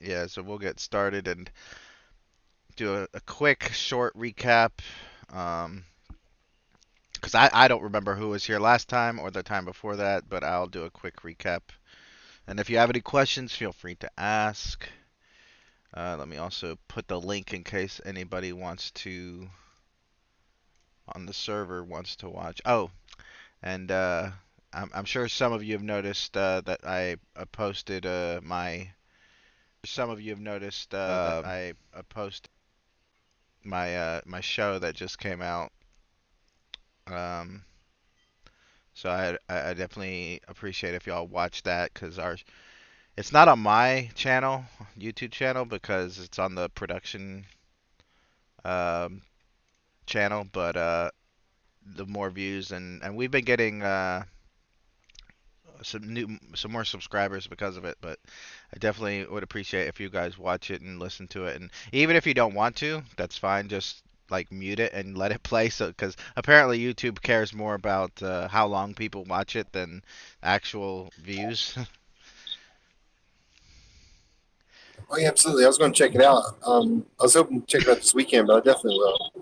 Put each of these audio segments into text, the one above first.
Yeah, so we'll get started and do a quick, short recap. Um, because I don't remember who was here last time or the time before that, but I'll do a quick recap. And if you have any questions, feel free to ask. Let me also put the link in case anybody wants to, on the server, wants to watch. Oh, and I'm sure some of you have noticed that I posted my. Some of you have noticed that I posted my show that just came out. Um, so I definitely appreciate if y'all watch that because our it's not on my channel, YouTube channel, because it's on the production um, channel, but the more views and we've been getting some more subscribers because of it. But I definitely would appreciate if you guys watch it and listen to it, and even if you don't want to, that's fine. Just like mute it and let it play. So because apparently YouTube cares more about how long people watch it than actual views. Oh yeah, absolutely. I was going to check it out. I was hoping to check it out this weekend, but I definitely will.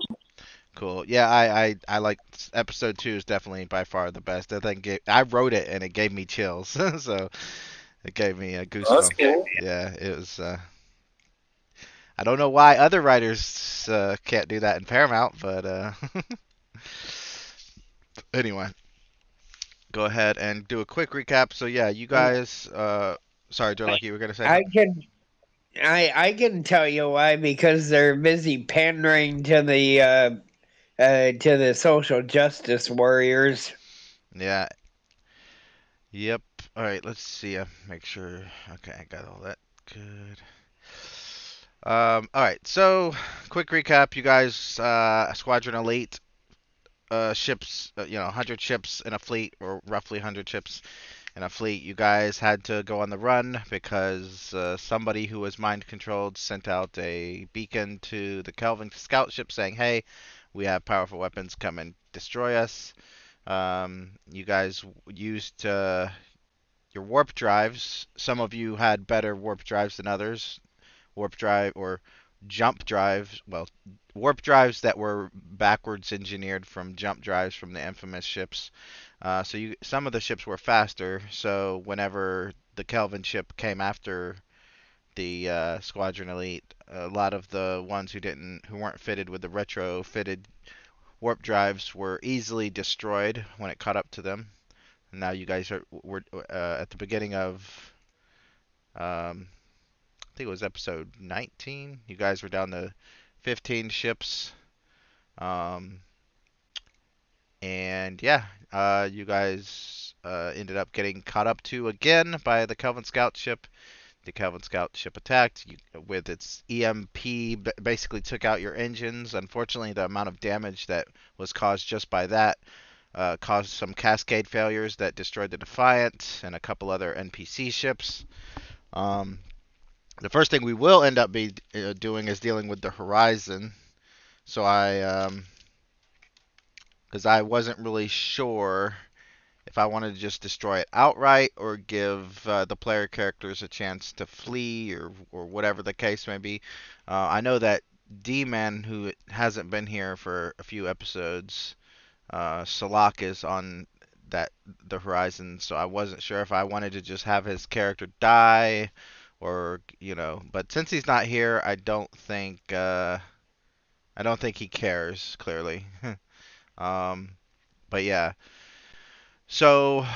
Cool. Yeah, I like episode two is definitely by far the best. I think I wrote it and it gave me chills. So it gave me a Oh, that's goosebumps. cool. Yeah, it was. I don't know why other writers can't do that in Paramount, but anyway, go ahead and do a quick recap. So yeah, you Mm, guys. Sorry, Joe, I, like you were gonna say I something. can I can tell you why, because they're busy pandering to the social justice warriors. Yeah. Yep. All right. Let's see. Make sure. Okay, I got all that. Good. All right. So, quick recap. You guys, Squadron Elite ships, 100 ships in a fleet, or roughly 100 ships in a fleet. You guys had to go on the run because somebody who was mind controlled sent out a beacon to the Kelvin scout ship saying, "Hey, we have powerful weapons. Come and destroy us." You guys used your warp drives. Some of you had better warp drives than others. Warp drive or jump drives. Well, warp drives that were backwards engineered from jump drives from the infamous ships. Some of the ships were faster. So whenever the Kelvin ship came after the Squadron Elite, a lot of the ones who weren't fitted with the retro fitted warp drives were easily destroyed when it caught up to them. And now you guys were at the beginning of I think it was episode 19. You guys were down to 15 ships. Um, and yeah, you guys ended up getting caught up to again by the Kelvin Scout ship. The Kelvin Scout ship attacked with its EMP, basically took out your engines. Unfortunately, the amount of damage that was caused just by that caused some cascade failures that destroyed the Defiant and a couple other NPC ships. Um, the first thing we will end up doing is dealing with the Horizon. So because I wasn't really sure if I wanted to just destroy it outright or give the player characters a chance to flee or whatever the case may be. I know that D-Man, who hasn't been here for a few episodes, Salak is on that the Horizon, so I wasn't sure if I wanted to just have his character die or but since he's not here, I don't think he cares clearly. um, but yeah, so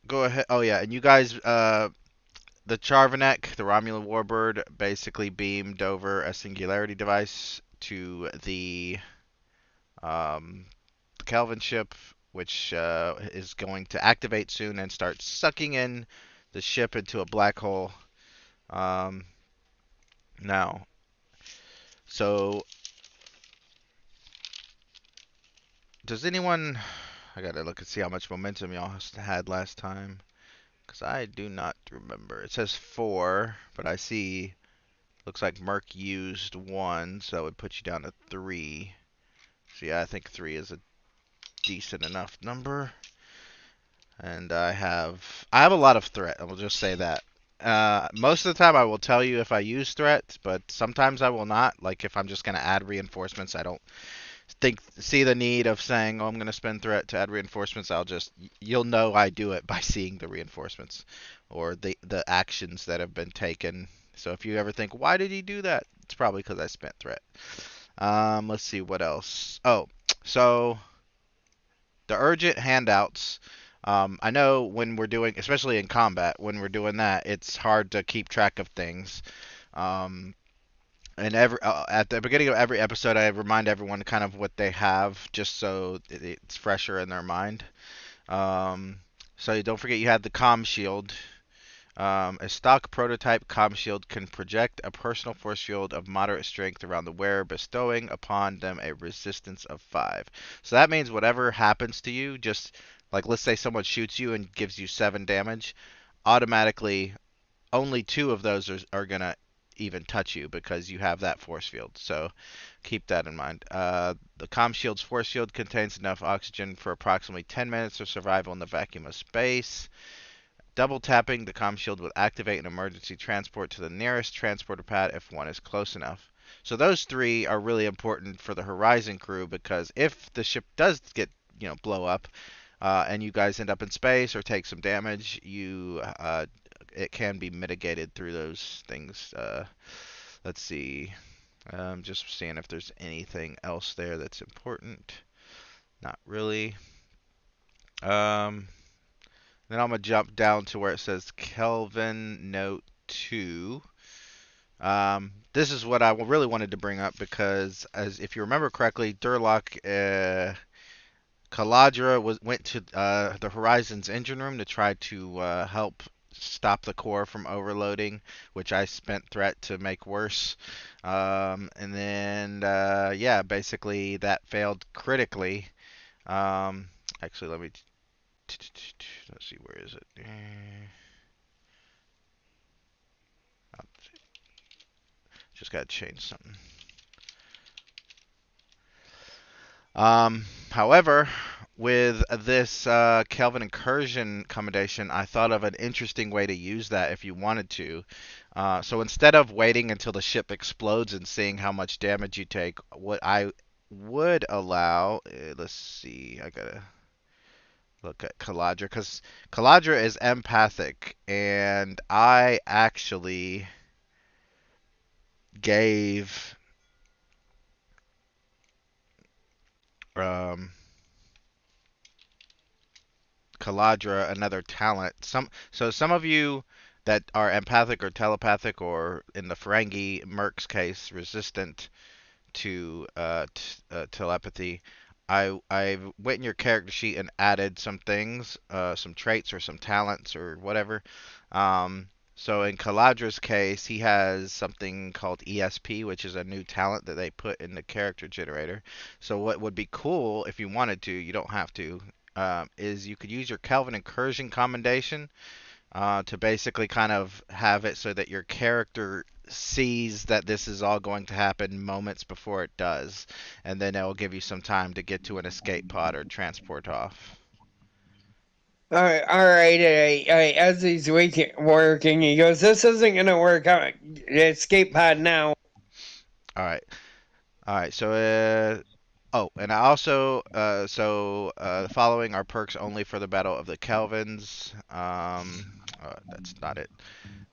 go ahead. Oh yeah, and you guys, the Charvanek, the Romulan warbird, basically beamed over a singularity device to the um, Kelvin ship, which is going to activate soon and start sucking in the ship into a black hole. Um, now, so does anyone? I gotta look and see how much momentum y'all had last time, because I do not remember. It says four, but I see looks like Merc used one, so it would put you down to three. So yeah, I think three is a decent enough number. And I have a lot of threat. I will just say that. Most of the time I will tell you if I use threats, but sometimes I will not. Like if I'm just gonna add reinforcements, I don't see the need of saying, "Oh, I'm gonna spend threat to add reinforcements." You'll know I do it by seeing the reinforcements or the actions that have been taken. So if you ever think, "Why did he do that?" It's probably because I spent threat. Let's see what else. Oh, so the urgent handouts. I know when we're doing, especially in combat, when we're doing that, it's hard to keep track of things. Um, and at the beginning of every episode, I remind everyone kind of what they have, just so it's fresher in their mind. Um, so don't forget you had the comm shield. A stock prototype comm shield can project a personal force field of moderate strength around the wearer, bestowing upon them a resistance of 5. So that means whatever happens to you, just like let's say someone shoots you and gives you 7 damage, automatically only 2 of those are going to even touch you because you have that force field. So keep that in mind. The comm shield's force field contains enough oxygen for approximately 10 minutes of survival in the vacuum of space. Double tapping the comm shield will activate an emergency transport to the nearest transporter pad if one is close enough. So those 3 are really important for the Horizon crew because if the ship does get, blow up, and you guys end up in space or take some damage, it can be mitigated through those things. Let's see. Just seeing if there's anything else there that's important. Not really. Um, then I'm gonna jump down to where it says Kelvin Note 2. This is what I really wanted to bring up because, as if you remember correctly, Durlock Caladra went to the Horizon's engine room to try to help stop the core from overloading, which I spent threat to make worse. And then yeah, basically that failed critically. Actually, let's see, where is it? Just gotta change something. However, with this Kelvin incursion commendation, I thought of an interesting way to use that if you wanted to. So instead of waiting until the ship explodes and seeing how much damage you take, what I would allow, let's see, I gotta look at Caladra, because Caladra is empathic, and I actually gave um, Caladra another talent. Some of you that are empathic or telepathic, or in the Ferengi Merc's case, resistant to telepathy. I went in your character sheet and added some things, some traits or some talents or whatever. So in Caladra's case, he has something called ESP, which is a new talent that they put in the character generator. So what would be cool if you wanted to, you don't have to, is you could use your Kelvin Incursion commendation to basically kind of have it so that your character sees that this is all going to happen moments before it does, and then it will give you some time to get to an escape pod or transport off. All right. As he's working, he goes, "This isn't gonna work out. Escape pod now." All right, all right. Oh, and I also the following are perks only for the Battle of the Kelvins. That's not it.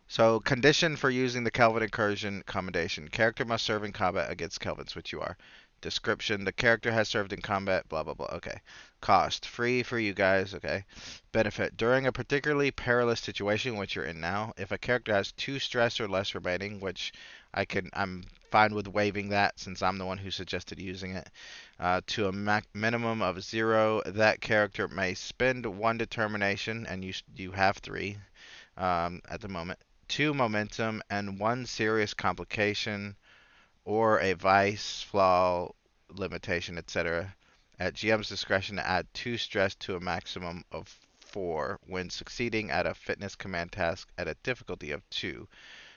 So, condition for using the Kelvin incursion commendation. Character must serve in combat against Kelvins, which you are. Description: the character has served in combat, blah blah blah. Okay. Cost: free for you guys, okay. Benefit: during a particularly perilous situation, which you're in now, if a character has 2 stress or less remaining, which I'm fine with waiving that since I'm the one who suggested using it, to a minimum of 0, that character may spend 1 determination, and you have 3 at the moment, 2 momentum, and 1 serious complication or a vice, flaw, limitation, etc. At GM's discretion to add 2 stress to a maximum of 4 when succeeding at a fitness command task at a difficulty of 2.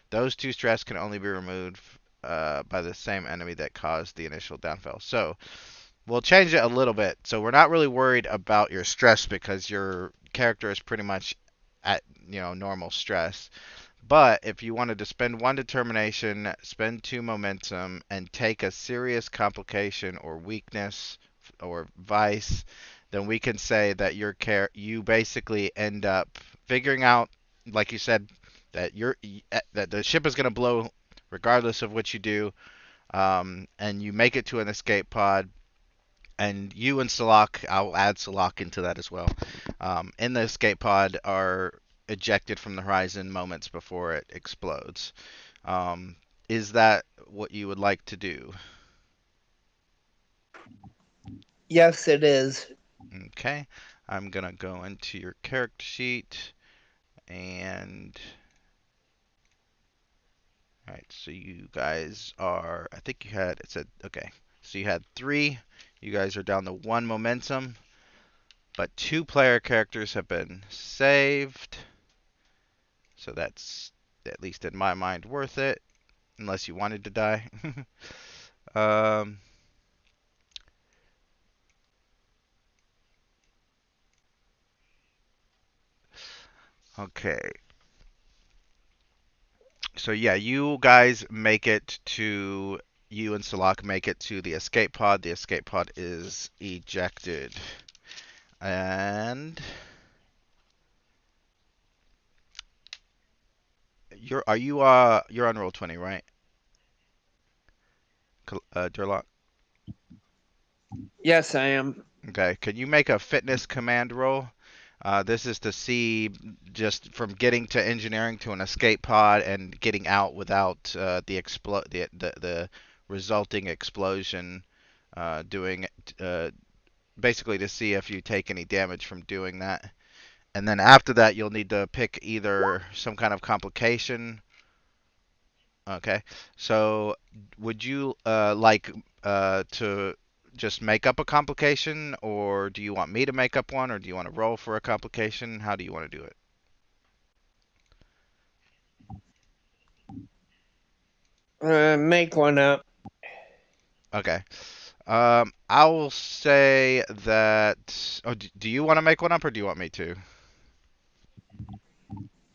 Those 2 stress can only be removed by the same enemy that caused the initial downfall. So we'll change it a little bit. So we're not really worried about your stress because your character is pretty much at normal stress. But if you wanted to spend one determination, spend two momentum, and take a serious complication or weakness or vice, then we can say that you basically end up figuring out, like you said, that that the ship is going to blow regardless of what you do, and you make it to an escape pod. And you and Salak, I'll add Salak into that as well, in the escape pod are ejected from the horizon moments before it explodes. Um, is that what you would like to do? Yes, it is. Okay, I'm gonna go into your character sheet and all right. So you guys are, I think you had it said okay. So you had three. You guys are down to one momentum, but two player characters have been saved. So that's, at least in my mind, worth it. Unless you wanted to die. um, okay. So yeah, you guys make it to, you and Salak make it to the escape pod. The escape pod is ejected. And you're on roll 20, right? Durlock? Yes, I am. Okay. Can you make a fitness command roll? This is to see just from getting to engineering to an escape pod and getting out without the resulting explosion. Doing basically to see if you take any damage from doing that. And then after that, you'll need to pick either some kind of complication. Okay. So would you like to just make up a complication, or do you want me to make up one, or do you want to roll for a complication? How do you want to do it? Make one up. Okay. I will say that. Oh, do you want to make one up, or do you want me to?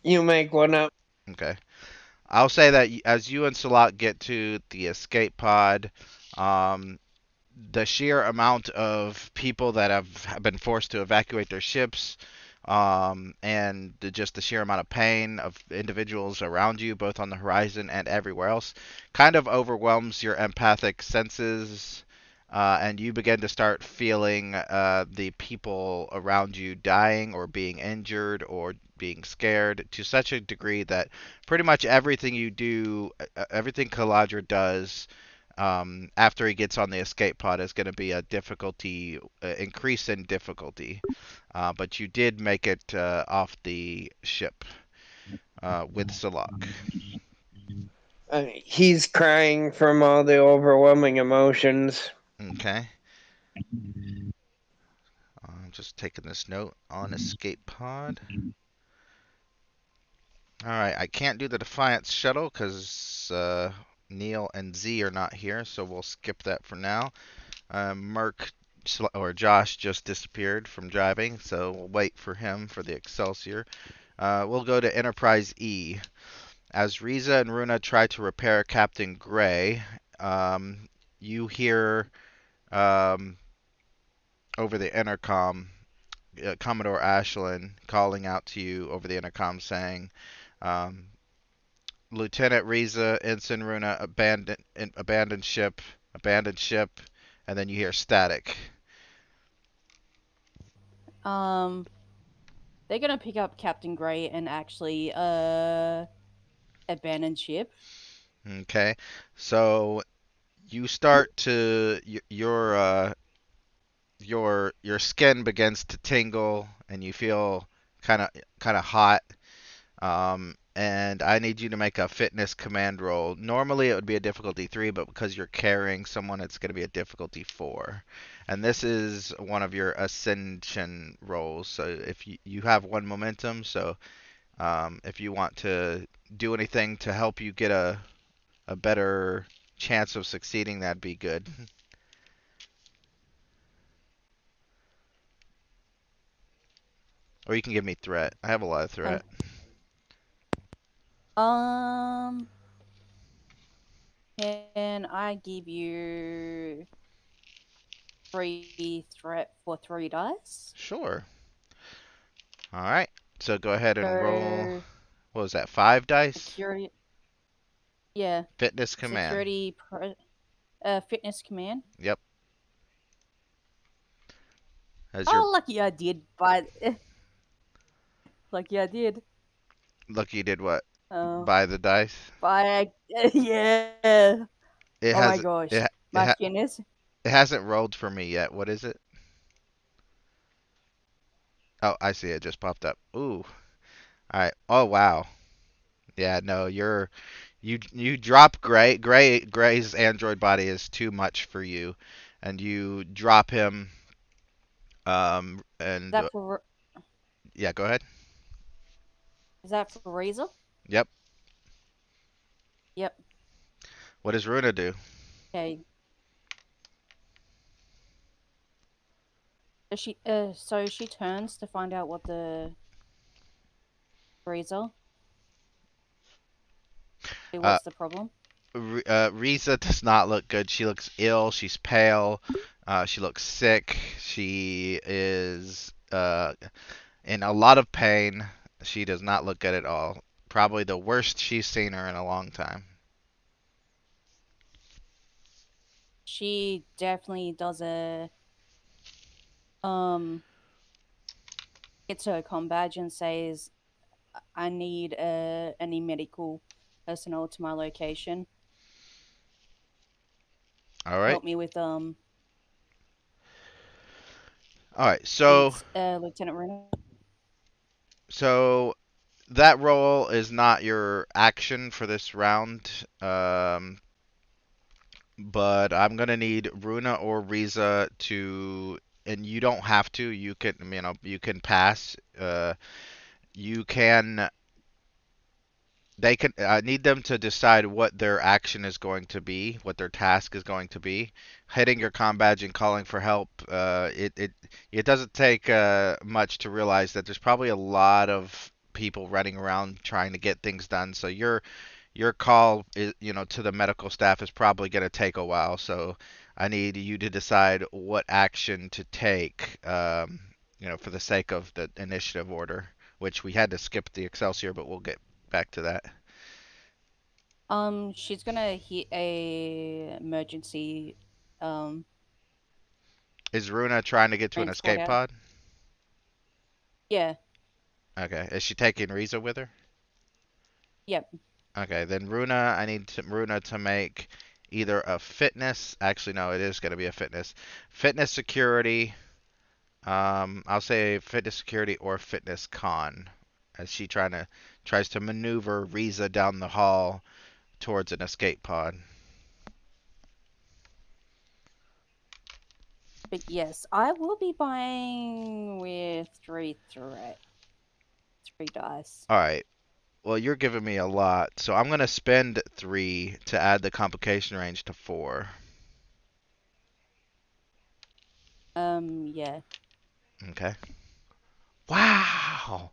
You make one up. Okay. I'll say that as you and Salat get to the escape pod, um, the sheer amount of people that have been forced to evacuate their ships, and just the sheer amount of pain of individuals around you, both on the horizon and everywhere else, kind of overwhelms your empathic senses. And you begin to start feeling the people around you dying or being injured or being scared to such a degree that pretty much everything you do, everything Kaladra does, after he gets on the escape pod is going to be a difficulty increase in difficulty. But you did make it off the ship with Salak. He's crying from all the overwhelming emotions. Okay. I'm just taking this note on escape pod. All right, I can't do the Defiance shuttle because Neil and Z are not here, so we'll skip that for now. Merc or Josh just disappeared from driving, so we'll wait for him for the Excelsior. We'll go to Enterprise E. As Riza and Runa try to repair Captain Gray, you hear um, over the intercom Commodore Ashlyn calling out to you over the intercom saying, um, Lieutenant Riza, Ensign Runa, abandoned ship, and then you hear static. Um, they're gonna pick up Captain Gray and actually abandon ship. Okay, so you start to your skin begins to tingle and you feel kind of hot. And I need you to make a fitness command roll. Normally it would be a difficulty 3, but because you're carrying someone, it's going to be a difficulty 4. And this is one of your ascension rolls. So if you have one momentum, so if you want to do anything to help you get a better chance of succeeding, that'd be good. Or you can give me threat. I have a lot of Um, threat. Um, can I give you 3 threat for 3 dice? Sure. All right. So go ahead and roll. So What was that? 5 dice. security, yeah, Fitness command. fitness command. Yep. As your Oh, lucky I did, but lucky I did. lucky you did what? Oh, Buy the dice. but yeah. It Oh my has gosh, it it, my ha- fitness. it hasn't rolled for me yet. What is it? Oh, I see. It just popped up. Ooh. All right. Oh wow. Yeah. No, you drop Gray. Gray's android body is too much for you, and you drop him. And That for yeah. Go ahead. is that for Razor? Yep. Yep. What does Runa do? Okay. So she turns to find out what the Razor. Uh, What's the problem? Riza does not look good. She looks ill. She's pale. She looks sick. She is in a lot of pain. She does not look good at all. Probably the worst she's seen her in a long time. She definitely does a um gets her comm badge and says, "I need any medical personnel to my location. All right. Help me with All right. So Lieutenant Renner." so that roll is not your action for this round. But I'm gonna need Runa or Riza to, and you don't have to. You can, you can pass. You can. They can. I need them to decide what their action is going to be, what their task is going to be. Hitting your comm badge and calling for help. It doesn't take much to realize that there's probably a lot of people running around trying to get things done. So your call is, to the medical staff is probably going to take a while. So I need you to decide what action to take, for the sake of the initiative order, which we had to skip the Excelsior, but we'll get back to that. She's gonna hit a emergency um Is Runa trying to get to an transport escape out. pod? Yeah. Okay. Is she taking Riza with her? Yep. Okay, then I need Runa to make either a fitness. Actually, no, it is going to be a fitness. Fitness security. I'll say fitness security or fitness con, as she tries to maneuver Riza down the hall towards an escape pod. But yes, I will be buying with 3 dice. All right. Well, you're giving me a lot, so I'm gonna spend 3 to add the complication range to 4. Yeah. Okay. Wow.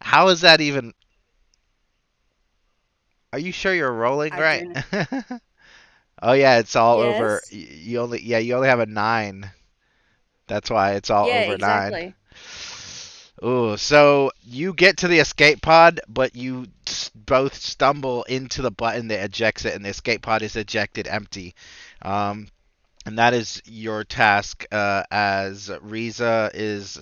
How is that even? Are you sure you're rolling I right? do. Oh yeah, it's all over. Yes. You only have a 9. That's why it's all Yeah, over 9. exactly. Ooh, so you get to the escape pod, but you both stumble into the button that ejects it, and the escape pod is ejected empty. Um, and that is your task. As Riza is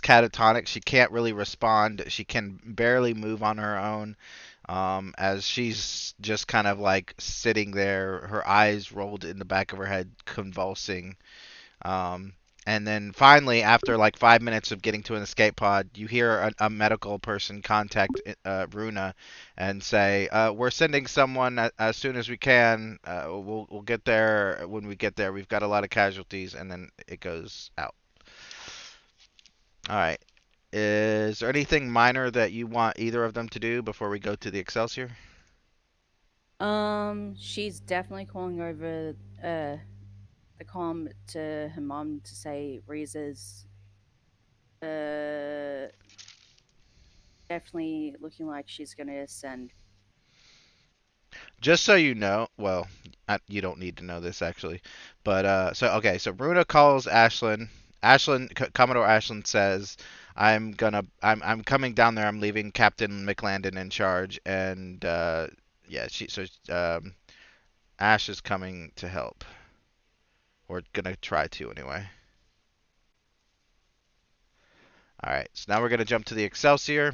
catatonic. She can't really respond. She can barely move on her own. As she's just kind of like sitting there, her eyes rolled in the back of her head, convulsing. Um, and then finally, after like 5 minutes of getting to an escape pod, you hear a medical person contact Runa and say, "We're sending someone as soon as we can. We'll get there when we get there. We've got a lot of casualties." And then it goes out. All right. Is there anything minor that you want either of them to do before we go to the Excelsior? She's definitely calling over the comm to her mom to say Reeza's uh definitely looking like she's going to ascend. Just so you know, well, you don't need to know this actually, but so okay, so Runa calls Ashlyn. Commodore Ashlyn says, I'm coming down there. I'm leaving Captain McLandon in charge, and yeah, Ash is coming to help, or gonna try to anyway. All right, so now we're gonna jump to the Excelsior.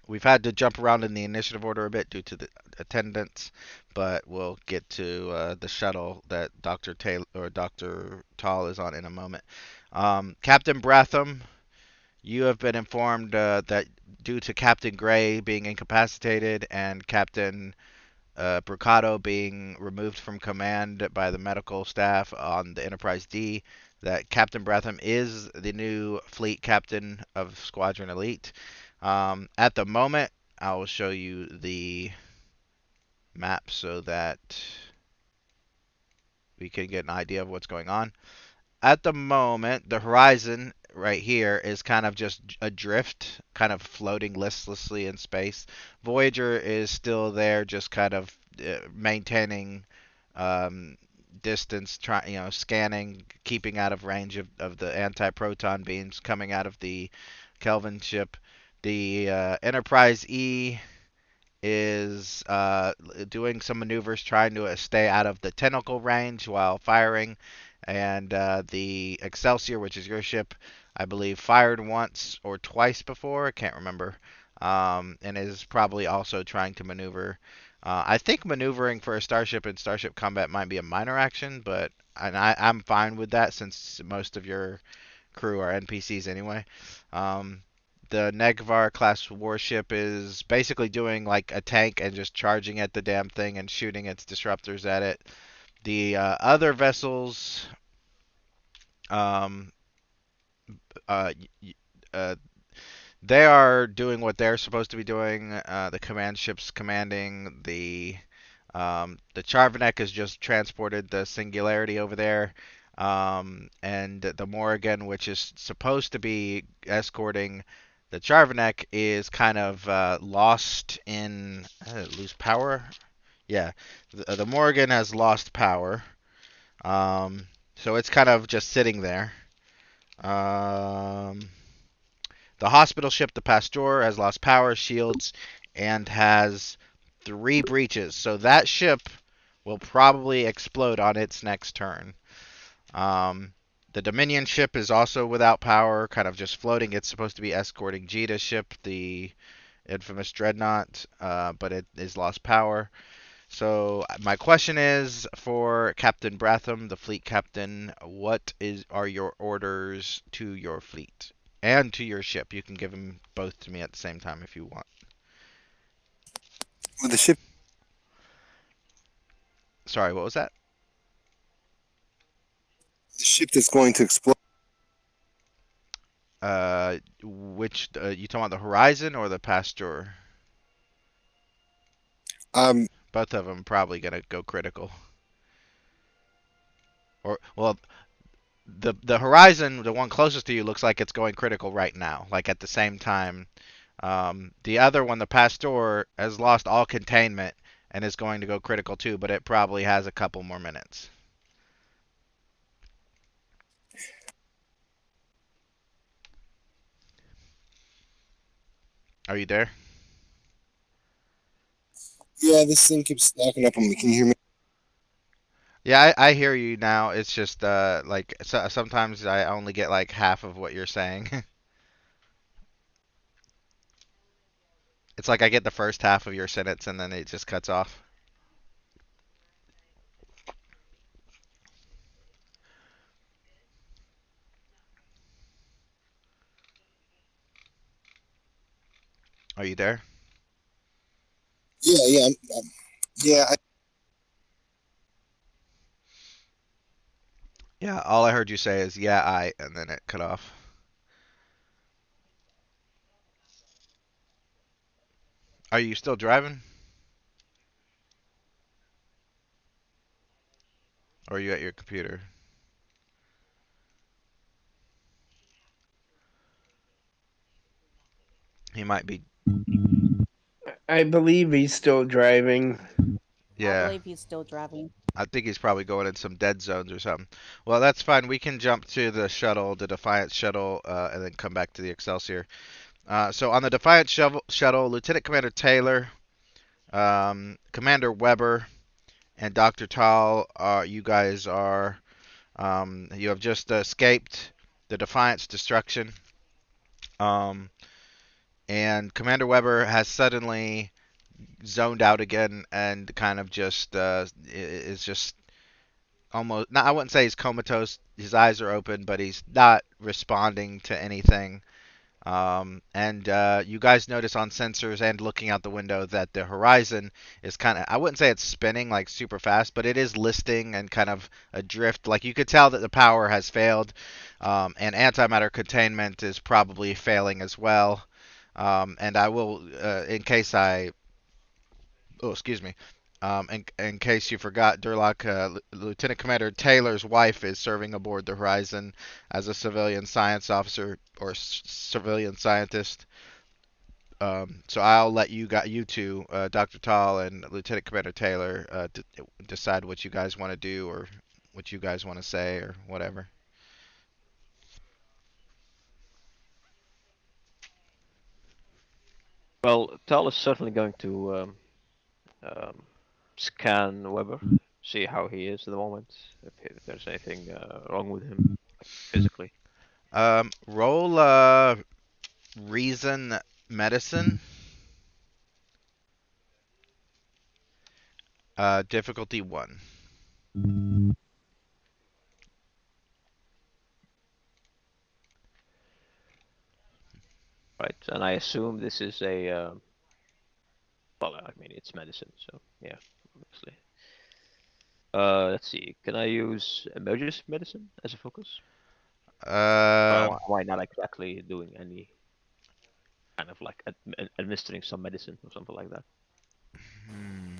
We've had to jump around in the initiative order a bit due to the attendance, but we'll get to the shuttle that Dr. Taylor or Dr. Tall is on in a moment. Captain Bratham, you have been informed that due to Captain Gray being incapacitated and Captain Bricado being removed from command by the medical staff on the Enterprise D, that Captain Bratham is the new fleet captain of Squadron Elite. At the moment, I will show you the map so that we can get an idea of what's going on. At the moment, the horizon right here is kind of just adrift, kind of floating listlessly in space. Voyager is still there, just kind of maintaining um, distance, scanning, keeping out of range of the anti-proton beams coming out of the Kelvin ship. The Enterprise E is doing some maneuvers trying to stay out of the tentacle range while firing. And the Excelsior, which is your ship, I believe fired once or twice before. I can't remember. And is probably also trying to maneuver. I think maneuvering for a starship in starship combat might be a minor action, but I'm fine with that since most of your crew are NPCs anyway. Um, the Negvar class warship is basically doing like a tank and just charging at the damn thing and shooting its disruptors at it. The other vessels, um, uh, uh, they are doing what they're supposed to be doing. The command ship's commanding. The Charvanek has just transported the Singularity over there. And the Morrigan, which is supposed to be escorting the Charvanek, is kind of lost in lose power. Yeah, the Morrigan has lost power. So it's kind of just sitting there. Um, the hospital ship, the Pasteur, has lost power, shields, and has 3 breaches. So that ship will probably explode on its next turn. The Dominion ship is also without power, kind of just floating. It's supposed to be escorting Jita's ship, the infamous Dreadnought, but it is lost power. So my question is for Captain Bratham, the fleet captain, are your orders to your fleet and to your ship? You can give them both to me at the same time if you want. With the ship, Sorry, what was that? the ship that's going to explode. Which you talking about the Horizon or the Pasteur? Um, Both of them probably gonna go critical. Or well, the Horizon, the one closest to you, looks like it's going critical right now, like at the same time. The other one, the Pasteur, has lost all containment and is going to go critical too, but it probably has a couple more minutes. Are you there? yeah, this thing keeps knocking up on me. Can you hear me? Yeah, I hear you now. It's just like sometimes I only get like half of what you're saying. It's like I get the first half of your sentence and then it just cuts off. Are you there? Yeah, yeah, yeah. Yeah, all I heard you say is yeah, and then it cut off. Are you still driving? Or are you at your computer? He might be. I believe he's still driving. I Yeah. believe he's still driving. I think he's probably going in some dead zones or something. Well, that's fine. We can jump to the shuttle, the Defiant shuttle, and then come back to the Excelsior. So on the Defiant shuttle, Lieutenant Commander Taylor, Commander Weber, and Dr. Tal, you guys are, you have just escaped the Defiant's destruction. Um, and Commander Weber has suddenly zoned out again and kind of just is just almost. Not, I wouldn't say he's comatose. His eyes are open, but he's not responding to anything. And you guys notice on sensors and looking out the window that the horizon is kind of, I wouldn't say it's spinning like super fast, but it is listing and kind of adrift. Like you could tell that the power has failed, and antimatter containment is probably failing as well. And I will, in case I, oh, excuse me. In case you forgot, Durlock, Lieutenant Commander Taylor's wife is serving aboard the Horizon as a civilian science officer or civilian scientist. So I'll let you two, Dr. Tall and Lieutenant Commander Taylor, decide what you guys want to do or what you guys want to say or whatever. Well, Tal is certainly going to um, scan Weber, see how he is at the moment, if there's anything wrong with him, like physically. Roll reason medicine. Difficulty 1. Right, and I assume this is a well, I mean it's medicine, so yeah, obviously. Let's see. Can I use emergency medicine as a focus? Um, Well, why not exactly doing any kind of like administering some medicine or something like that? hmm.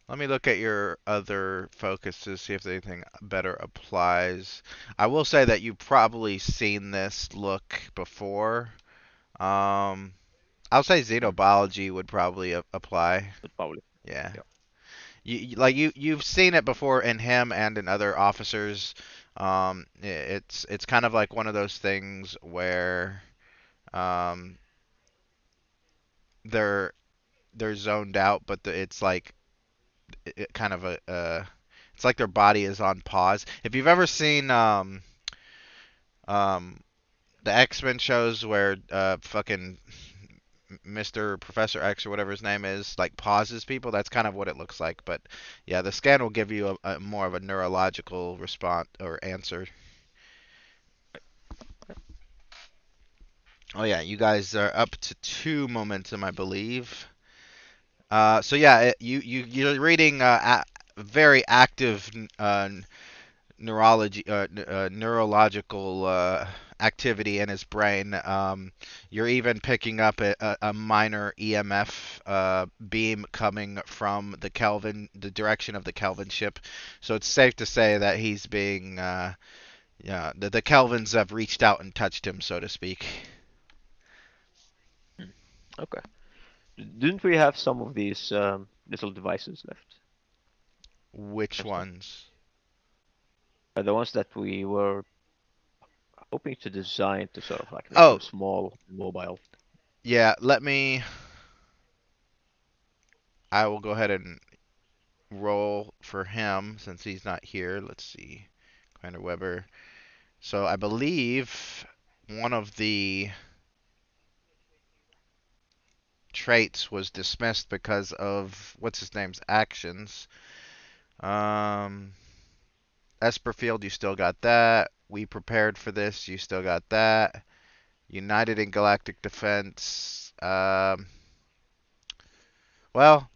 Let me look at your other focuses, see if anything better applies. I will say that you've probably seen this look before. Um, I'll say Hmm. xenobiology would probably apply. But probably, Yeah. yeah. Like you've seen it before in him and in other officers. It's kind of like one of those things where um, they're they're zoned out, but it's like kind of a it's like their body is on pause. If you've ever seen um the X-Men shows where fucking Mr. Professor X or whatever his name is like pauses people, that's kind of what it looks like. But yeah, the scan will give you a more of a neurological response or answer. Oh yeah, you guys are up to 2 momentum, I believe. So yeah, you're reading very active neurological activity in his brain. You're even picking up a minor EMF beam coming from the direction of the Kelvin ship. So it's safe to say that he's being, yeah, the Kelvins have reached out and touched him, so to speak. Hmm. Okay. Didn't we have some of these little devices left? Which Or so? ones? The ones that we were hoping to design to sort of like make Oh, them small, mobile. yeah. I will go ahead and roll for him since he's not here. Let's see. Commander Weber. So I believe one of the traits was dismissed because of what's his name's actions. Um, Esperfield, you still got that. We prepared for this. You still got that. United in Galactic Defense. Well,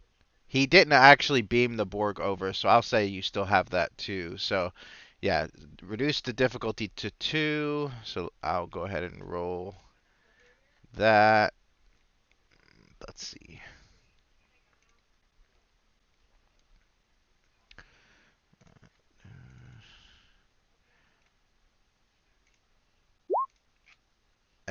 he didn't actually beam the Borg over, so I'll say you still have that too. So, yeah, reduce the difficulty to 2. So I'll go ahead and roll that. Let's see.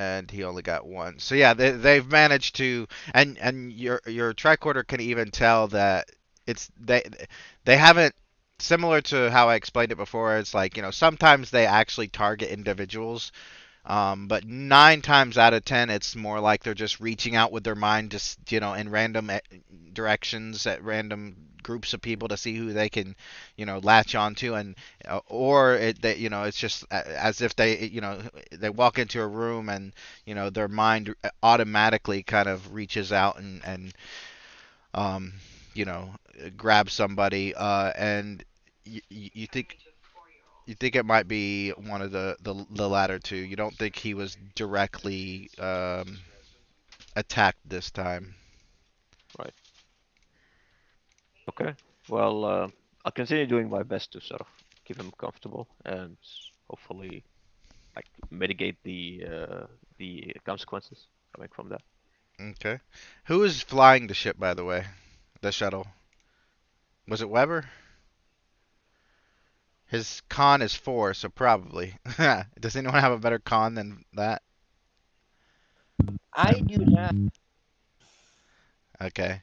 and he only got one. So yeah, they've managed to, and your tricorder can even tell that it's they haven't, similar to how I explained it before. It's like, sometimes they actually target individuals, but 9 times out of 10, it's more like they're just reaching out with their mind, just in random directions at random groups of people to see who they can, latch onto, and or it's just as if they walk into a room and their mind automatically kind of reaches out and um, you know grabs somebody, and you think it might be one of the latter two. You don't think he was directly attacked this time. Right. Okay. Well, I'll continue doing my best to sort of keep him comfortable and hopefully like mitigate the consequences coming from that. Okay. Who is flying the ship, by the way? The shuttle. Was it Weber? His con is 4, so probably. Does anyone have a better con than that? I do not. Okay.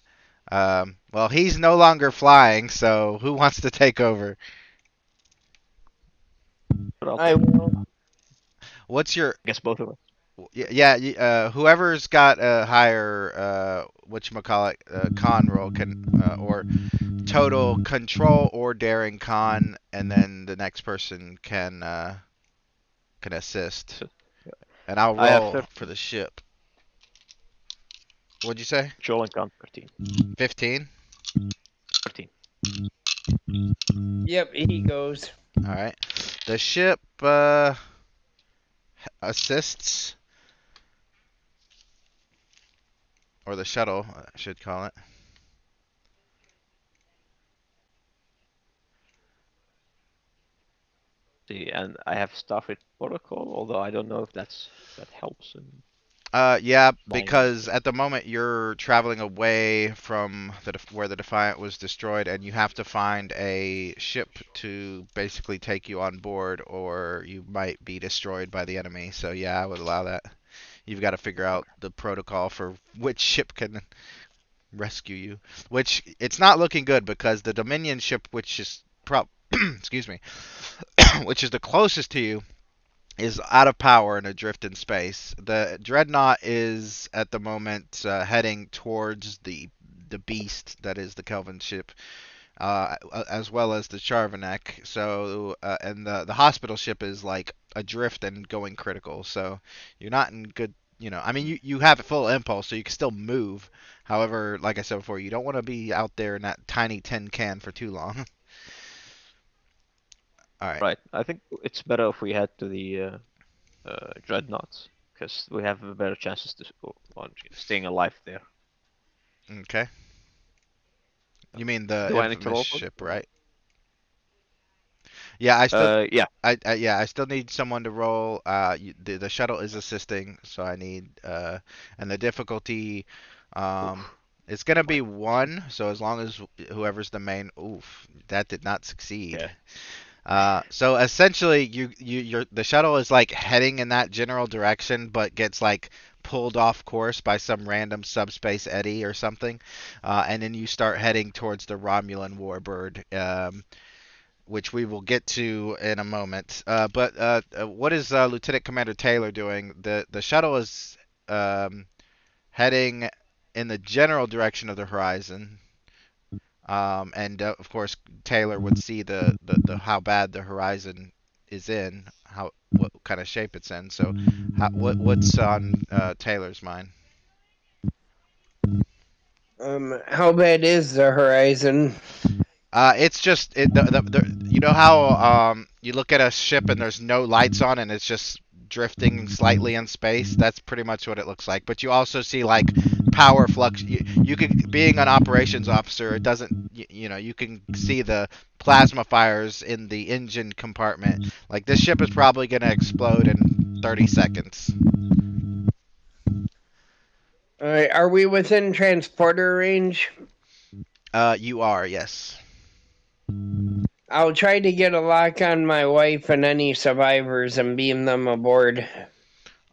Well, he's no longer flying, so who wants to take over? But I'll I will. What's your guess both of us. yeah, whoever's got a higher whatchamacallit con roll can or total control or daring con, and then the next person can assist. So And I'll I have roll 13 for the ship. What'd you say? control and con 13. 15? 13. Yep, he goes. All right. The ship assists, or the shuttle, I should call it. See, and I have Starfleet protocol, although I don't know if that helps in Yeah, flying in the because ship. at the moment you're traveling away from where the Defiant was destroyed, and you have to find a ship to basically take you on board, or you might be destroyed by the enemy. So yeah, I would allow that. You've got to figure out Okay. the protocol for which ship can rescue you. Which it's not looking good because the Dominion ship, which is excuse me, which is the closest to you, is out of power and adrift in space. The Dreadnought is at the moment heading towards the beast that is the Kelvin ship, as well as the Charvanek. So, and the hospital ship is like adrift and going critical. So, you're not in good. I mean, you have full impulse, so you can still move. However, like I said before, you don't want to be out there in that tiny tin can for too long. All right. Right. I think it's better if we head to the dreadnoughts because we have better chances on staying alive there. Okay. You mean the Do I need to infamous roll for it? ship, right? Yeah, I still Yeah. I still need someone to roll. The shuttle is assisting, so I need and the difficulty um Oof. it's gonna be 1. So as long as whoever's the main, oof, that did not succeed. Yeah. So essentially, the shuttle is like heading in that general direction, but gets like pulled off course by some random subspace eddy or something, and then you start heading towards the Romulan warbird. Which we will get to in a moment. But what is Lieutenant Commander Taylor doing? The shuttle is heading in the general direction of the horizon, and of course Taylor would see the how bad the horizon is in, how what kind of shape it's in. So, what's on Taylor's mind? How bad is the horizon? It's just you know how you look at a ship and there's no lights on and it's just drifting slightly in space. That's pretty much what it looks like. But you also see like power flux. You could, being an operations officer, it doesn't you can see the plasma fires in the engine compartment. Like this ship is probably going to explode in 30 seconds. All right, are we within transporter range? You are, yes. I'll try to get a lock on my wife and any survivors and beam them aboard.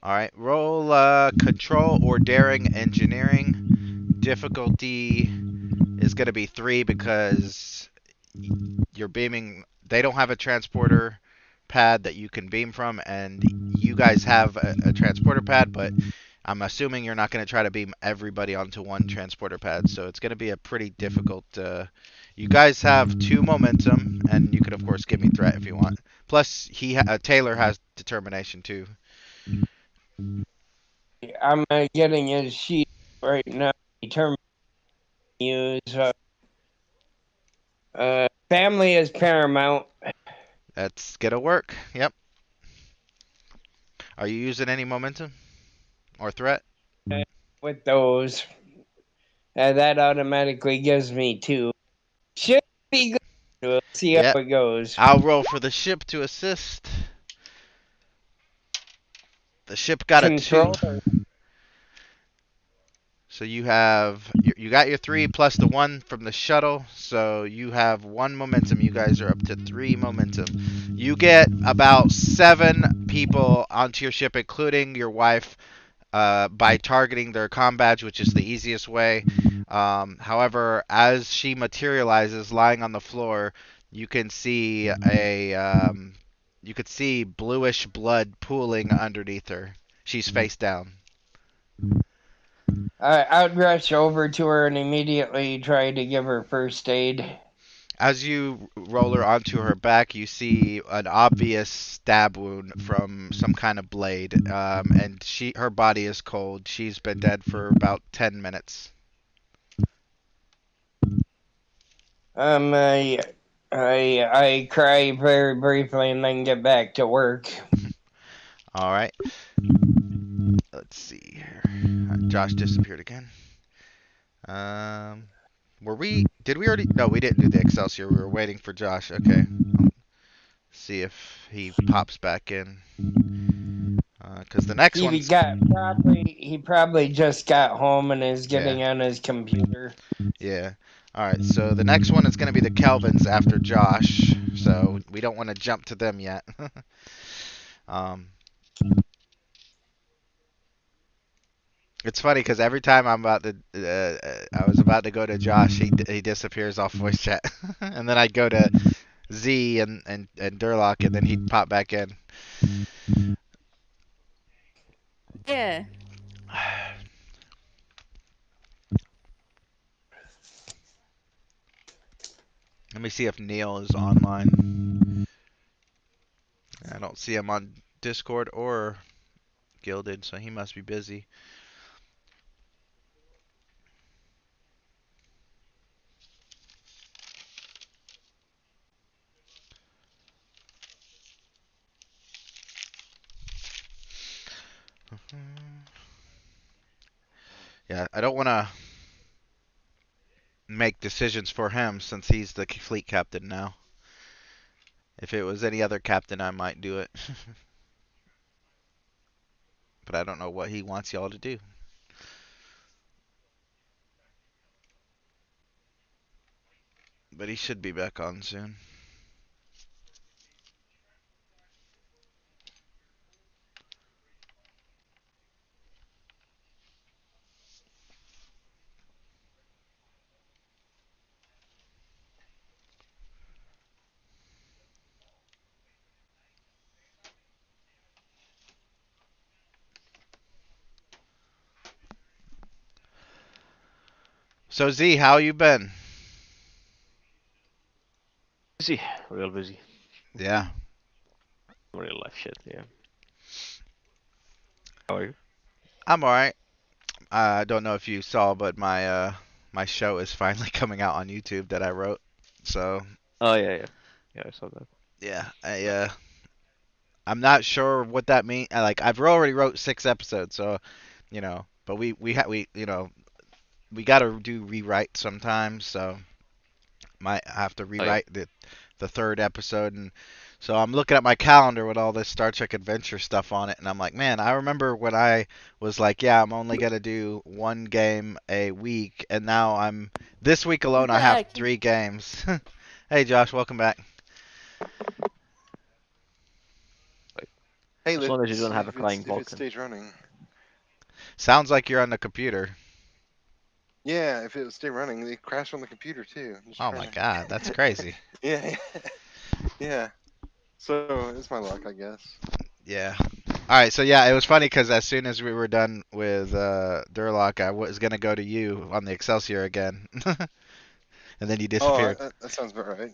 All right, roll control or daring engineering. Difficulty is going to be 3 because you're beaming. They don't have a transporter pad that you can beam from, and you guys have a transporter pad, but I'm assuming you're not going to try to beam everybody onto one transporter pad, so it's going to be a pretty difficult. You guys have 2 momentum, and you could of course give me threat if you want. Plus, Taylor has determination too. I'm getting his sheet right now. Determined to use. Family is paramount. That's gonna work. Yep. Are you using any momentum or threat? With those, that automatically gives me 2. Should be good. We'll see how Yep. it goes. I'll roll for the ship to assist. The ship got a 2. Controller. So you got your 3 plus the 1 from the shuttle. So you have 1 momentum. You guys are up to 3 momentum. You get about 7 people onto your ship, including your wife, by targeting their comm badge, which is the easiest way. However, as she materializes lying on the floor, you can see you could see bluish blood pooling underneath her. She's face down. I'd rush over to her and immediately try to give her first aid. As you roll her onto her back, you see an obvious stab wound from some kind of blade, and her body is cold. She's been dead for about 10 minutes. I cry very briefly and then get back to work. All right. Let's see here. Josh disappeared again. Did we already? No, we didn't do the Excelsior. We were waiting for Josh. Okay. See if he pops back in. Because the next one's. He probably just got home and is getting on his computer. Yeah. All right. So the next one is going to be the Kelvins after Josh. So we don't want to jump to them yet. It's funny because every time I was about to go to Josh, he disappears off voice chat, and then I'd go to Z and Durlock, and then he'd pop back in. Yeah. Let me see if Neil is online. I don't see him on Discord or Gilded, so he must be busy. Yeah, I don't want to make decisions for him since he's the fleet captain now. If it was any other captain, I might do it. But I don't know what he wants y'all to do. But he should be back on soon. So Z, how you been? Busy, real busy. Yeah. Real life shit, yeah. How are you? I'm alright. I don't know if you saw, but my show is finally coming out on YouTube that I wrote. So Oh yeah, yeah, yeah. I saw that. yeah, I'm not sure what that means. Like I've already wrote 6 episodes, so but we got to do rewrite sometimes, so might have to Oh yeah. rewrite the 3rd episode. And so I'm looking at my calendar with all this Star Trek Adventure stuff on it, and I'm like, man, I remember when I was like, yeah, I'm only gonna do 1 game a week, and now this week alone I have Back. 3 games. Hey Josh, welcome back. Hey, As long as you let's don't see have a if it's flying if it Vulcan. stays running. Sounds like you're on the computer. Yeah, if it would stay running, they crash on the computer too. I'm just Oh trying my to. god, that's crazy. Yeah, yeah. So it's my luck, I guess. Yeah. All right, so yeah, it was funny because as soon as we were done with Durlock, I was gonna go to you on the Excelsior again, and then you Oh, disappeared. that sounds about right.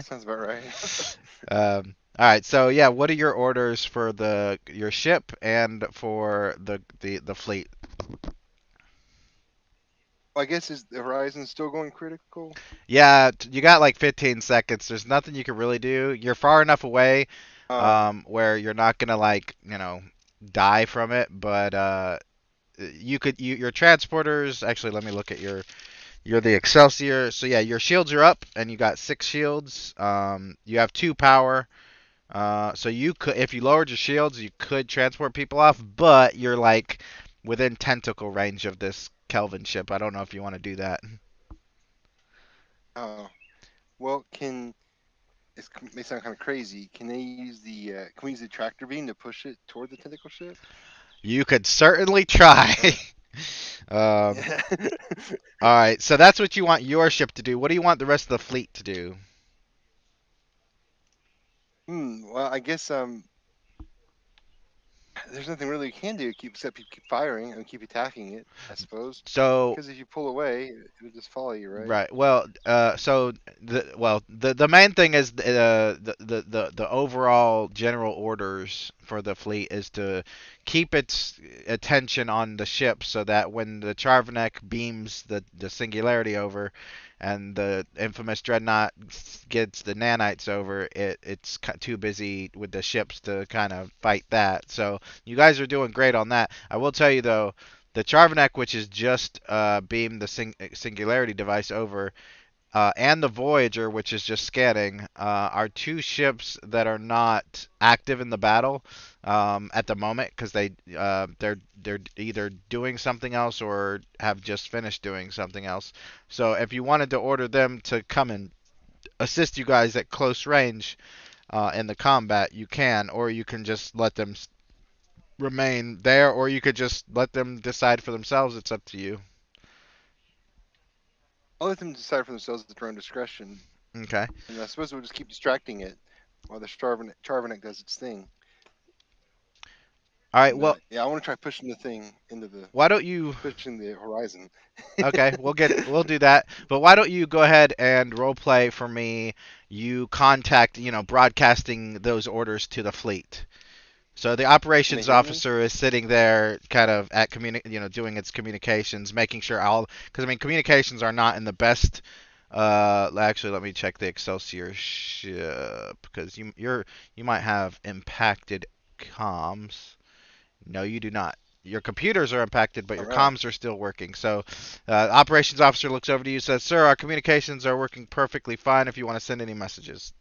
Sounds about right. All right, so yeah, what are your orders for your ship and for the fleet? Well, I guess is the Horizon still going critical? Yeah, you got like 15 seconds. There's nothing you can really do. You're far enough away, Uh, where you're not gonna like die from it, but your transporters. Actually, let me look at you're the Excelsior. So yeah, your shields are up, and you got 6 shields. You have 2 power. So you could, if you lowered your shields, you could transport people off, but you're like within tentacle range of this Kelvin ship. I don't know if you want to do that. oh, well, may sound kind of crazy. Can they use can we use the tractor beam to push it toward the tentacle ship? You could certainly try. Or um, yeah. all right, so that's what you want your ship to do. What do you want the rest of the fleet to do? Well, I guess there's nothing really you can do except keep firing and keep attacking it, I suppose. So Because if you pull away, it'll just follow you, right? right. Well, so the main thing is the overall general orders for the fleet is to keep its attention on the ship so that when the Charvanek beams the singularity over and the infamous dreadnought gets the nanites over, it's too busy with the ships to kind of fight that. So you guys are doing great on that. I will tell you though, the Charvanek, which is just beamed the Singularity device over, and the Voyager, which is just scanning, are 2 ships that are not active in the battle at the moment because they're either doing something else or have just finished doing something else. So if you wanted to order them to come and assist you guys at close range in the combat, you can, or you can just let them remain there, or you could just let them decide for themselves. It's up to you. I'll let them decide for themselves at their own discretion, Okay. and I suppose we'll just keep distracting it while the Charvanek does its thing. All right. And Well, yeah, I want to try pushing the thing into the why don't you? pushing the horizon. Okay, we'll do that. But why don't you go ahead and role play for me? You contact, broadcasting those orders to the fleet. So the Can they operations hear me? officer is sitting there, kind of at doing its communications, making sure because I mean, communications are not in the best. Actually, let me check the Excelsior ship because you might have impacted comms. No, you do not. Your computers are impacted, but All your right. comms are still working. So, operations officer looks over to you, says, "Sir, our communications are working perfectly fine. If you want to send any messages."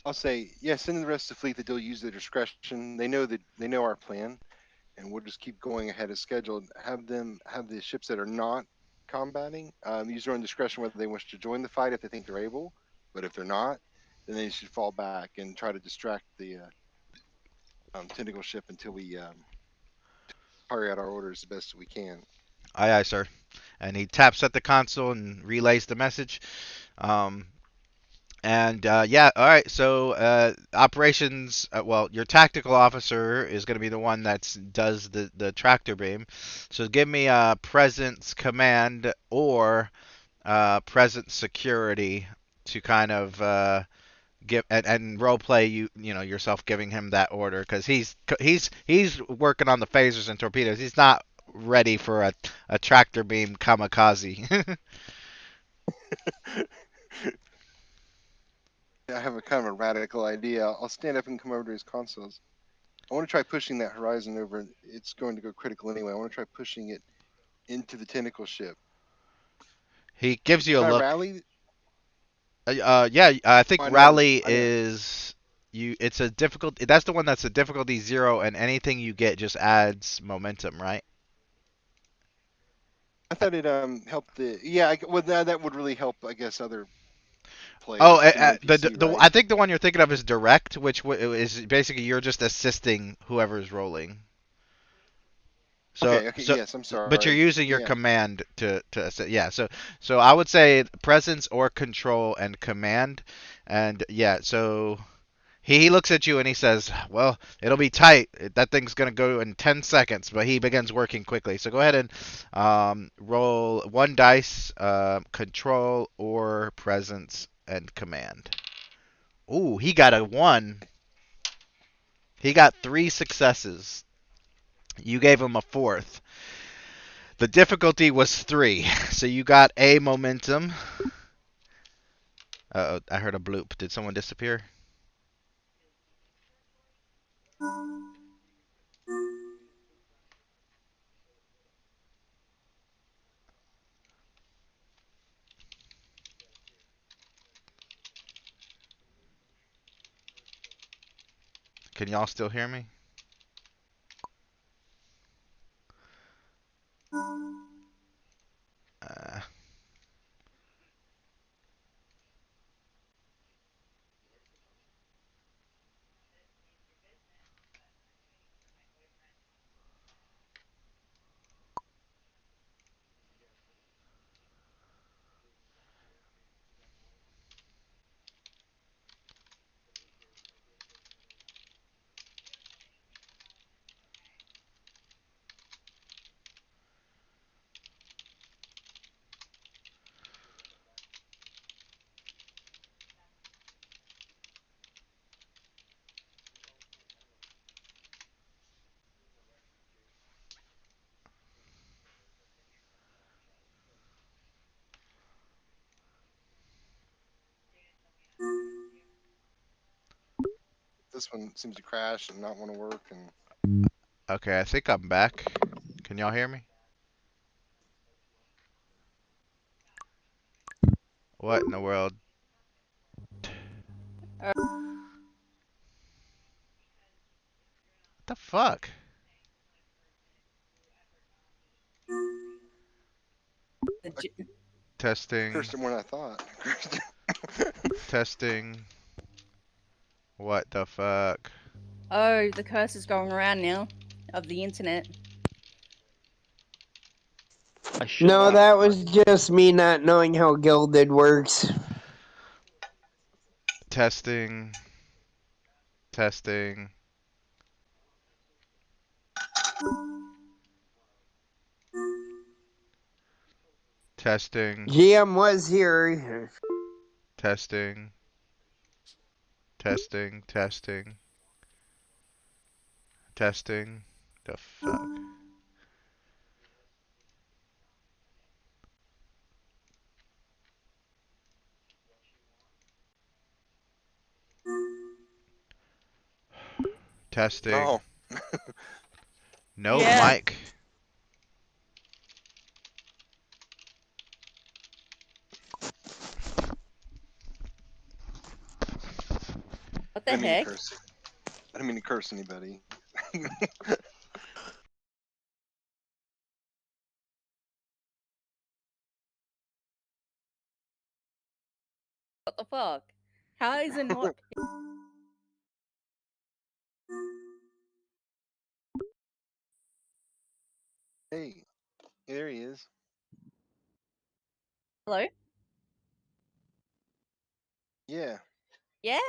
I'll say, yeah, send the rest of the fleet that they'll use their discretion. They know our plan, and we'll just keep going ahead as scheduled. Have the ships that are not combating use their own discretion whether they wish to join the fight if they think they're able. But if they're not, then they should fall back and try to distract the tentacle ship until we carry out our orders the best we can. Aye, aye, sir. And he taps at the console and relays the message. Um, and yeah, all right. So operations. Well, your tactical officer is going to be the one that does the tractor beam. So give me a presence command or presence security to kind of give and role play yourself giving him that order because he's working on the phasers and torpedoes. He's not ready for a tractor beam kamikaze. I have a kind of a radical idea. I'll stand up and come over to his consoles. I want to try pushing that horizon over. It's going to go critical anyway. I want to try pushing it into the tentacle ship. He gives you a Can I look. rally? Yeah, I think I know. rally I know. is you. It's a difficult. That's the one that's a difficulty 0, and anything you get just adds momentum, right? I thought it helped the. Yeah. Well, that would really help. I guess other Oh, players to an NPC, the right? I think the one you're thinking of is direct, which is basically you're just assisting whoever's rolling. So Okay, okay, so yes, I'm but you're sorry. using your Yeah. command to yeah. So I would say presence or control and command, and yeah. So he looks at you and he says, "Well, it'll be tight. That thing's gonna go in 10 seconds." But he begins working quickly. So go ahead and roll one dice, control or presence and command. Ooh, he got a one. He got three successes. You gave him a fourth. The difficulty was three. So you got a momentum. I heard a bloop. Did someone disappear? Can y'all still hear me? Uh, This one seems to crash and not want to work. And okay, I think I'm back. Can y'all hear me? What in the world? What the fuck? The I j- Testing, cursed it more than I thought. testing. What the fuck? oh, the curse is going around now of the internet. I should No, have. that was just me not knowing how Gilded works. Testing, testing, testing, GM was here. testing, testing, testing, testing. The fuck? Testing. Oh, No Yeah. mic. What I the didn't mean to heck? curse. I didn't mean to curse anybody. What the fuck? How is it not? Hey, there he is. Hello? Yeah. Yeah.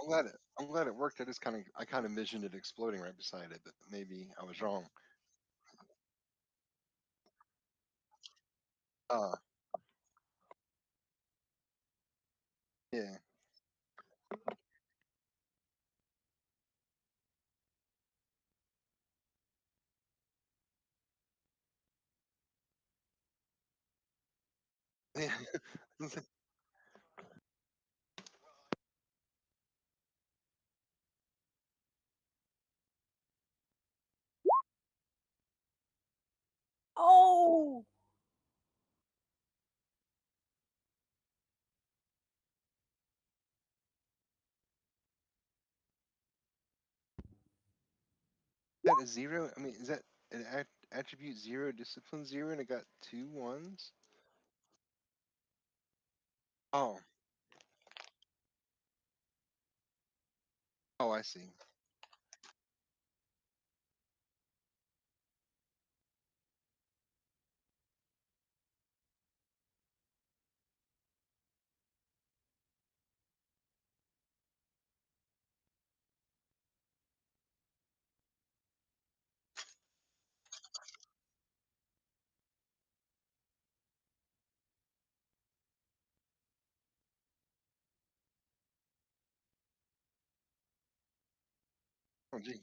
I'm glad it worked. I kind of envisioned it exploding right beside it, but maybe I was wrong. Uh, yeah. Yeah. Oh! That a zero? I mean, is that an attribute zero, discipline zero, and it got 2 1s? Oh, oh, I see. Oh, gee.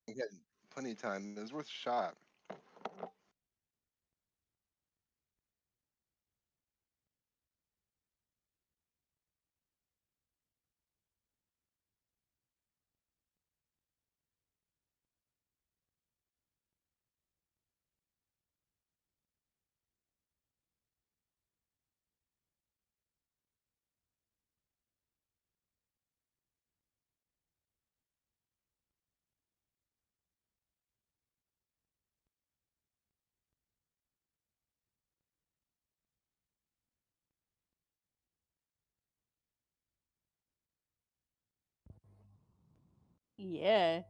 We had plenty of time. It was worth a shot. Yeah.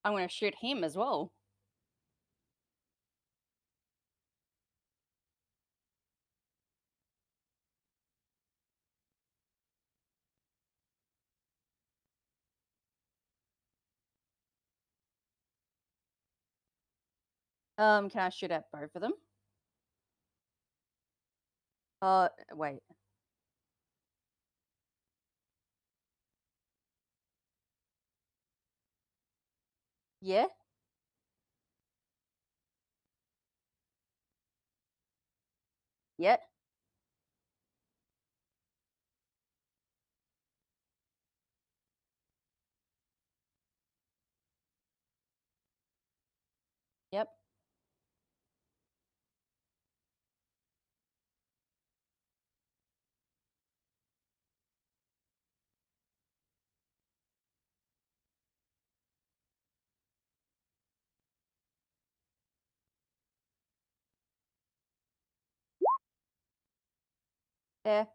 I'm gonna shoot him as well. Can I shoot at both of them? Wait. Yeah? Yeah? Yep. Yeah.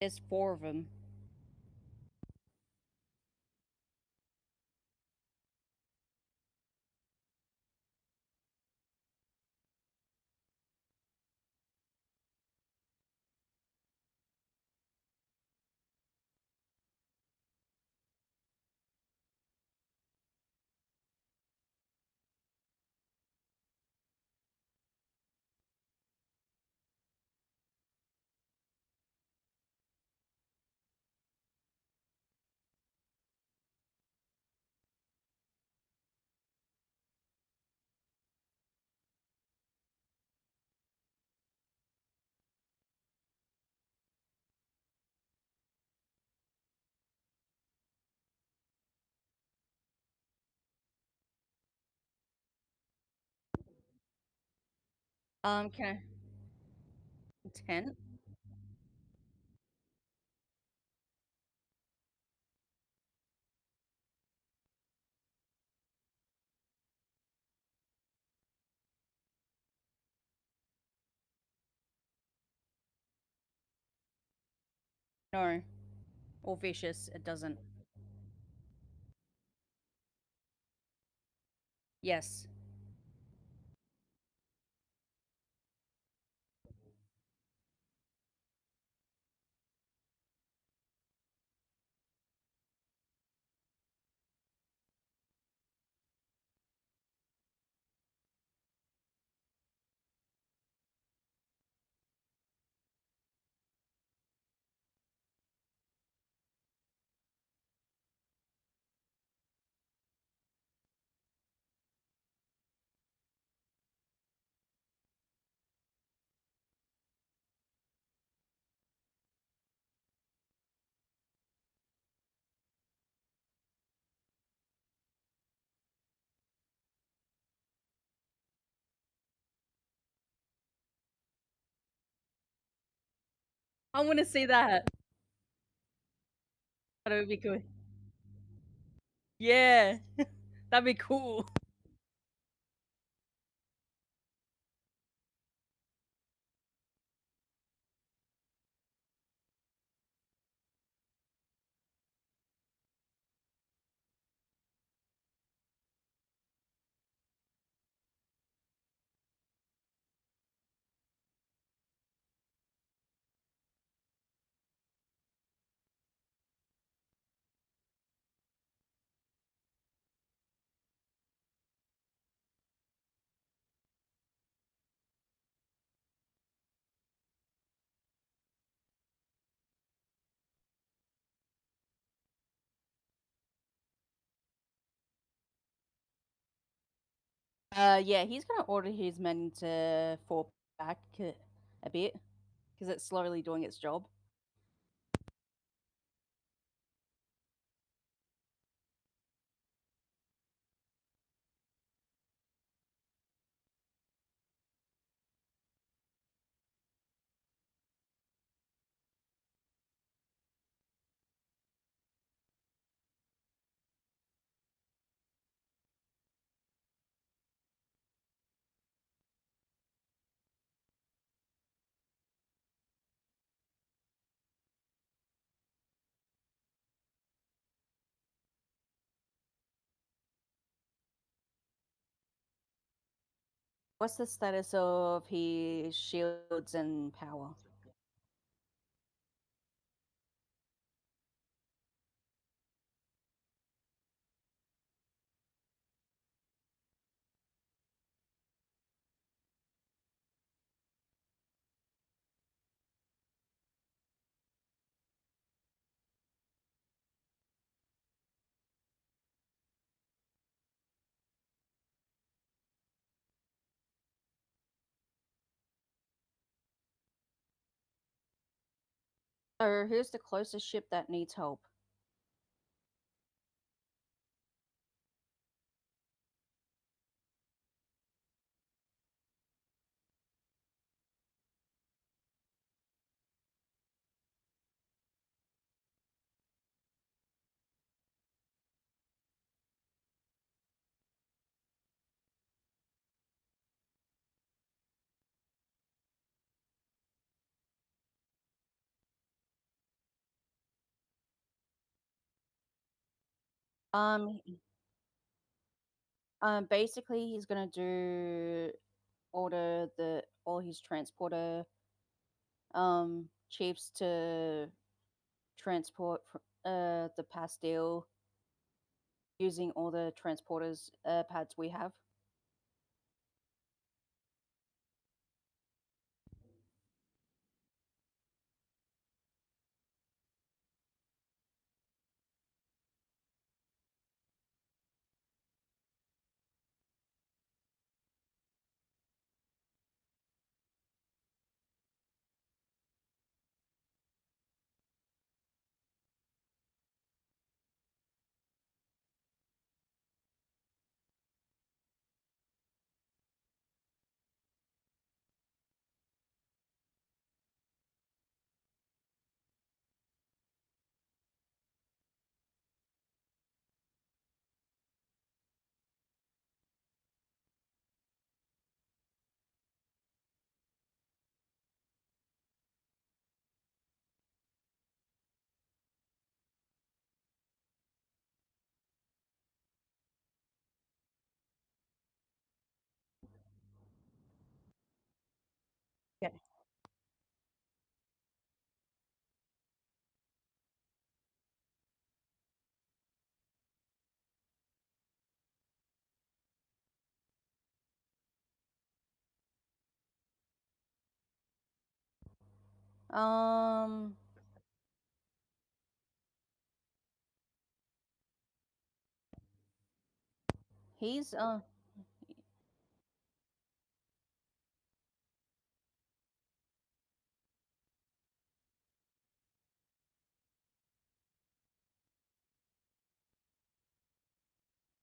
There's 4 of them. Can 10? No. Or vicious, it doesn't. Yes. I want to see that. That would be good. Yeah. That'd be cool. Yeah, he's gonna order his men to fall back a bit because it's slowly doing its job. What's the status of his shields and power? So who's the closest ship that needs help? Um, basically, he's gonna do all his transporter chiefs to transport the pastille using all the transporters pads we have. Yeah. Um, he's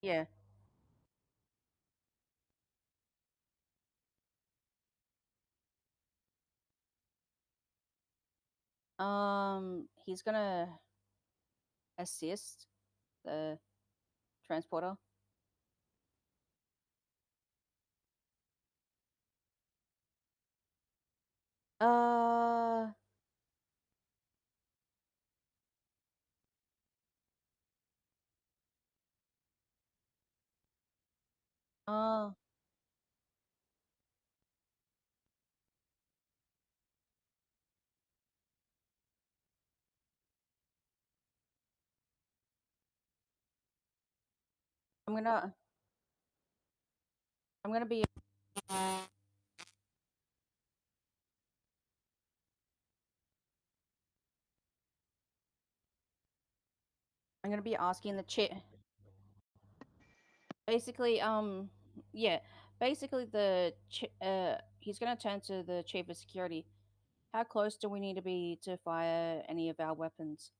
yeah. He's gonna assist the transporter. Uh, uh, I'm gonna I'm gonna be I'm gonna be asking the chief. Basically, yeah, basically he's gonna turn to the chief of security. How close do we need to be to fire any of our weapons?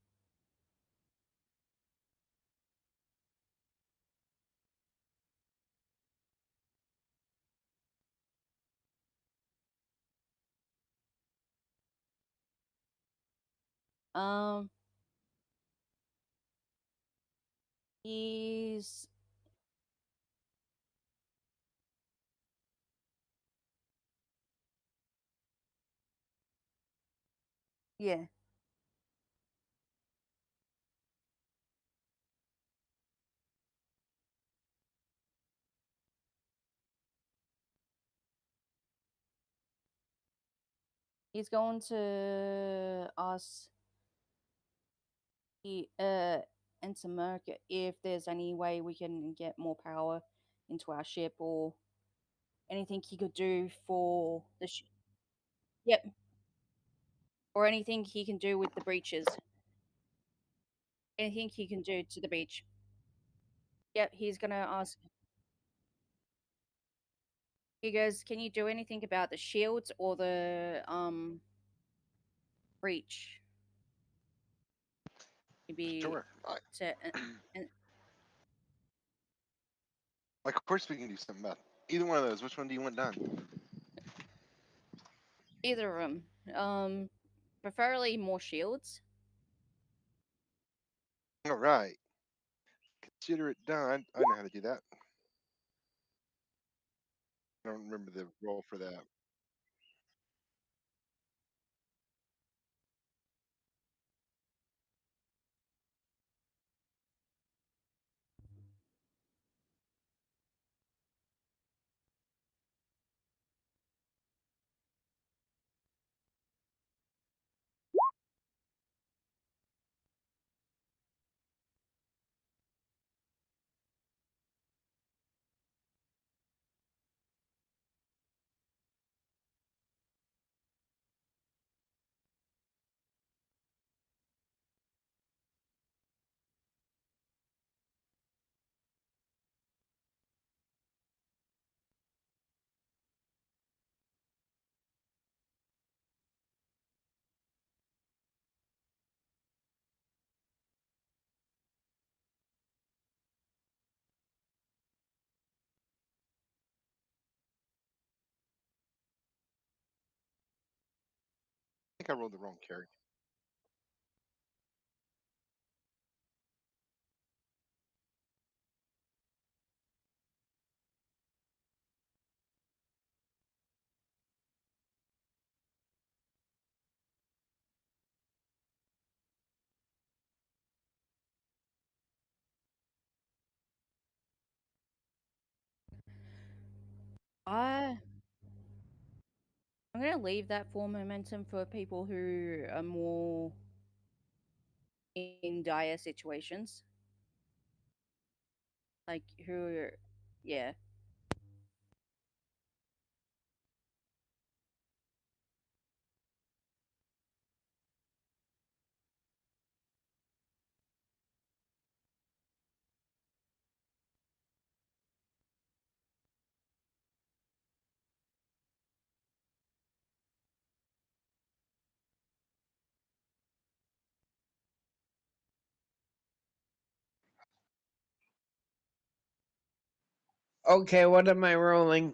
Um, he's yeah. He's going to ask he into Merc if there's any way we can get more power into our ship or anything he could do for the yep, or anything he can do with the breaches. Anything he can do to the breach. Yep, he's gonna ask. He goes, "Can you do anything about the shields or the breach?" Maybe Sure. to and Like, of course, we can do something about either one of those. Which one do you want done? either of them. Preferably more shields. All right. Consider it done. I know how to do that. I don't remember the role for that. I think I rolled the wrong character. I I'm gonna leave that for momentum for people who are more in dire situations, like who are, yeah. Okay, what am I rolling?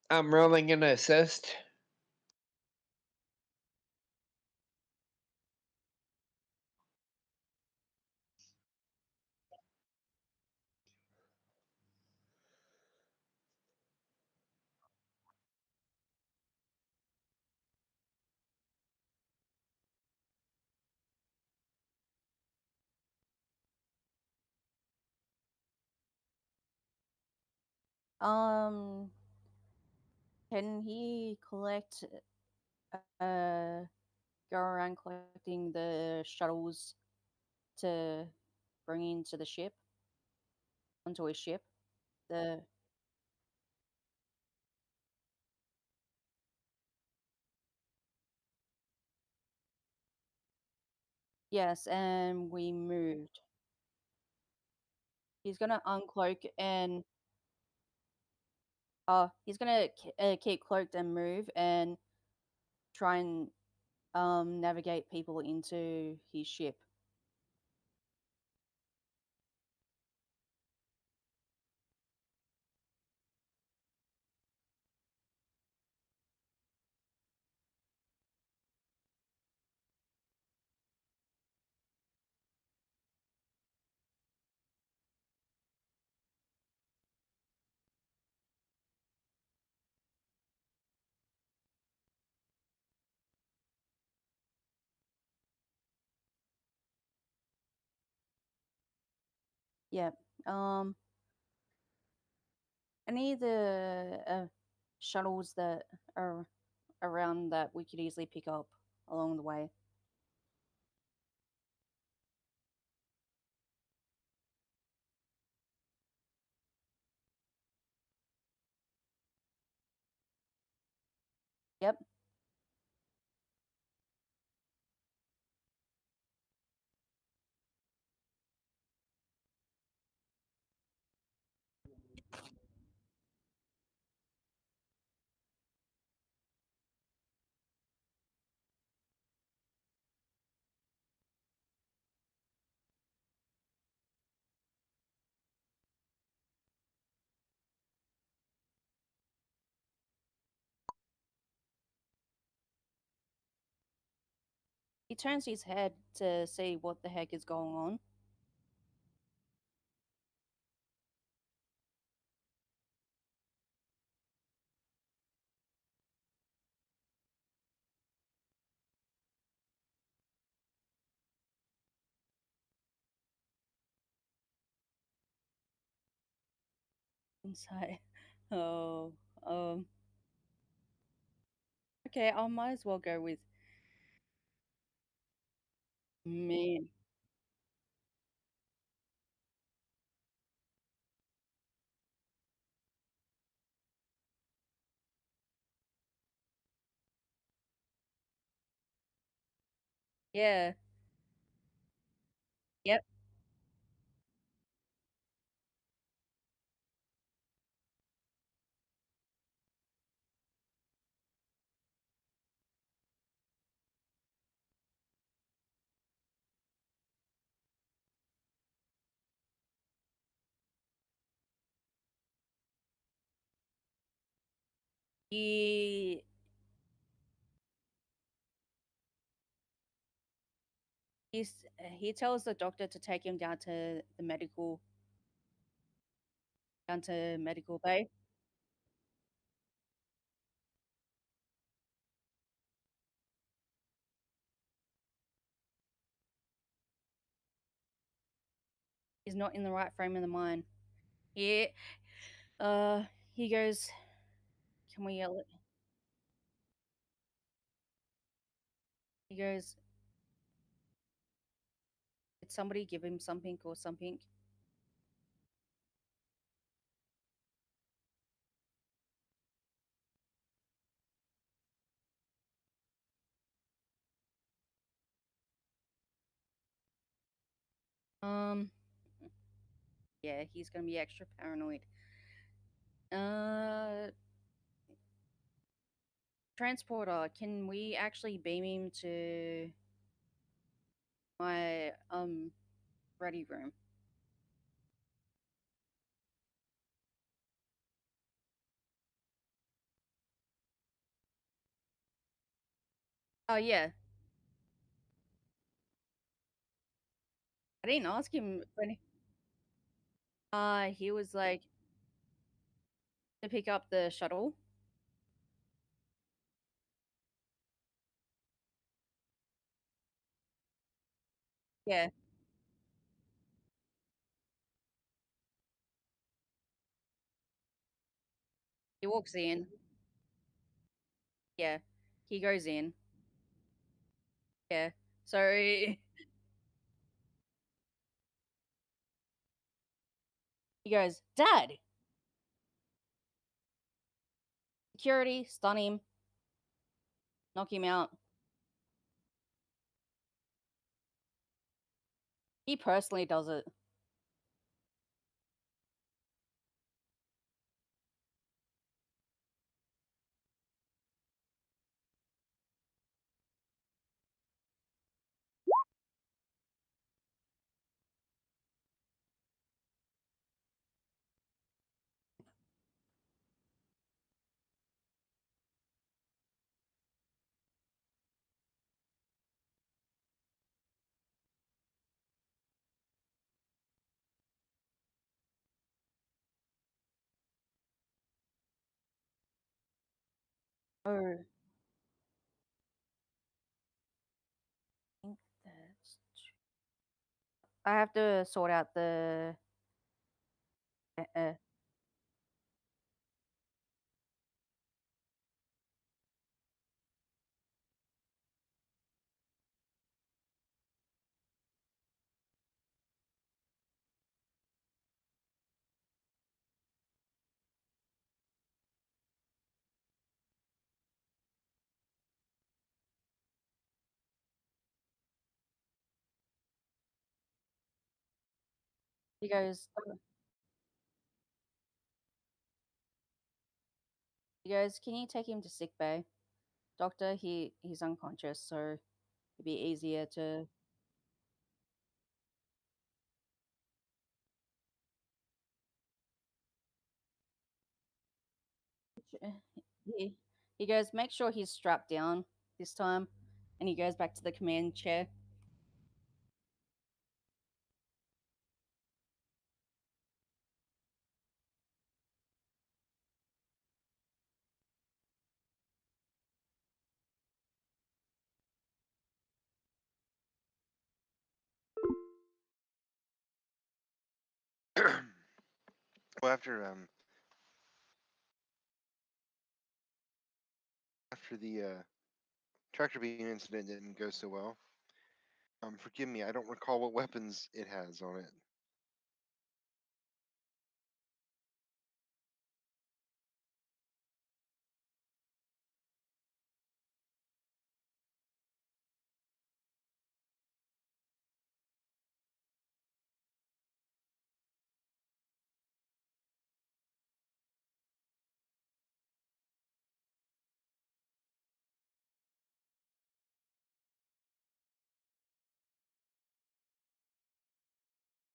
I'm rolling an assist. Um, can he collect uh go around collecting the shuttles to bring into the ship onto his ship? The yes, and we moved. He's gonna uncloak and he's gonna keep cloaked and move and try and navigate people into his ship. Yeah. Um, any of the shuttles that are around that we could easily pick up along the way. Yep. He turns his head to see what the heck is going on. Inside. Oh, um, okay, I might as well go with man. Yeah. Yep. He he tells the doctor to take him down to the medical bay. He's not in the right frame of the mind. He uh he goes, can we yell it? He goes, did somebody give him something or something? Um yeah, he's gonna be extra paranoid. Uh Transporter, can we actually beam him to my ready room? Oh yeah. I didn't ask him for any he was like to pick up the shuttle. Yeah. He walks in. Yeah. He goes in. Yeah. So he goes, Dad, security, stun him, knock him out. He personally does it. Oh, I think that's. I have to sort out the. Uh, he goes, can you take him to sick bay? Doctor, he's unconscious, so it'd be easier to. He, he goes, make sure he's strapped down this time. And he goes back to the command chair. Well, after the tractor beam incident didn't go so well. Forgive me, I don't recall what weapons it has on it.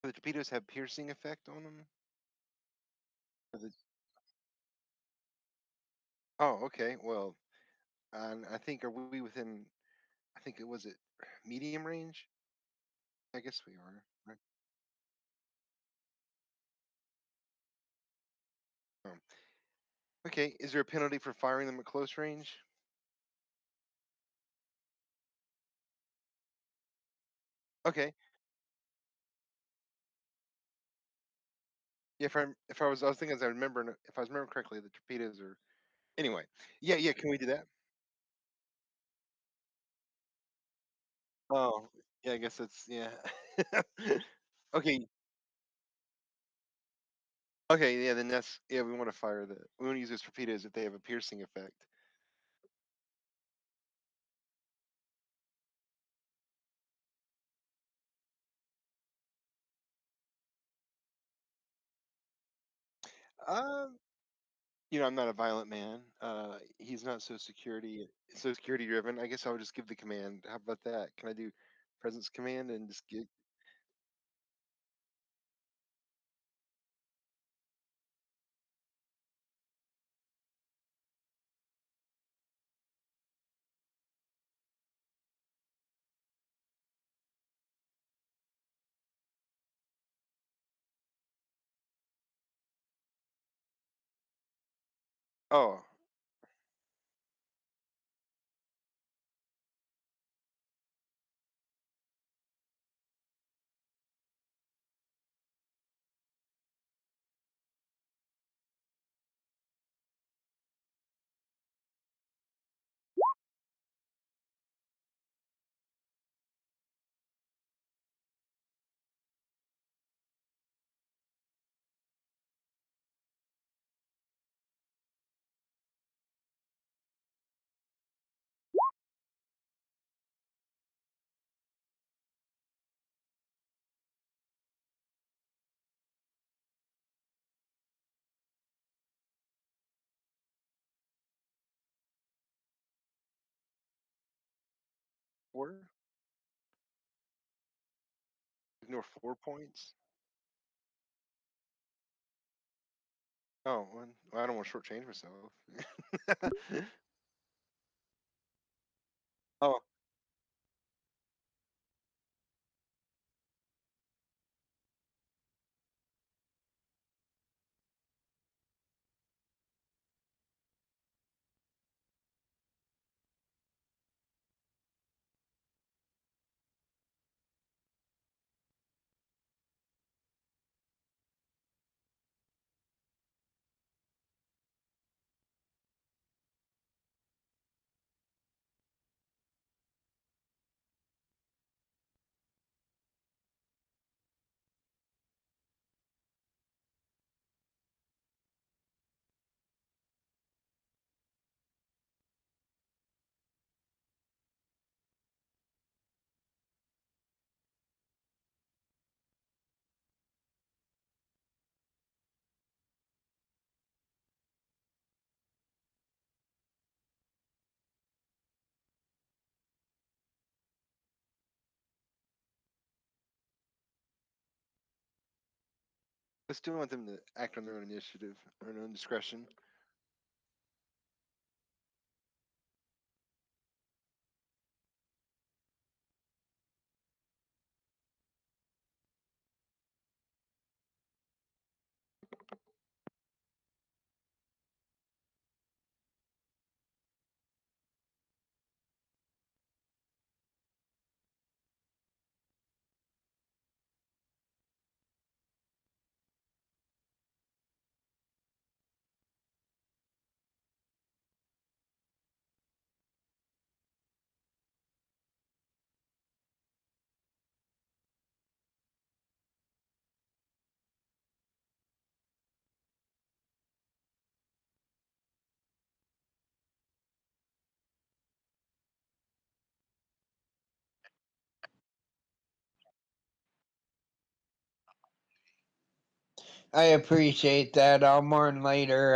Do the torpedoes have piercing effect on them? Oh, okay. Well, and I think are we within? I think it was it medium range. I guess we are. Right? Oh. Okay. Is there a penalty for firing them at close range? Okay. Yeah, if I was thinking as I remember if I was remembering correctly, the torpedoes are anyway. Yeah, yeah. Can we do that? Oh, yeah. I guess that's yeah. Okay. Okay. Yeah. Then that's yeah. We want to fire we want to use those torpedoes if they have a piercing effect. Um, I'm not a violent man. He's not so security driven. I guess I would just give the command. How about that? Can I do presence command and just get? Oh, four. Ignore 4 points. Oh, well, I don't want to shortchange myself. Oh, I still want them to act on their own initiative or their own discretion. I appreciate that. I'll mourn later.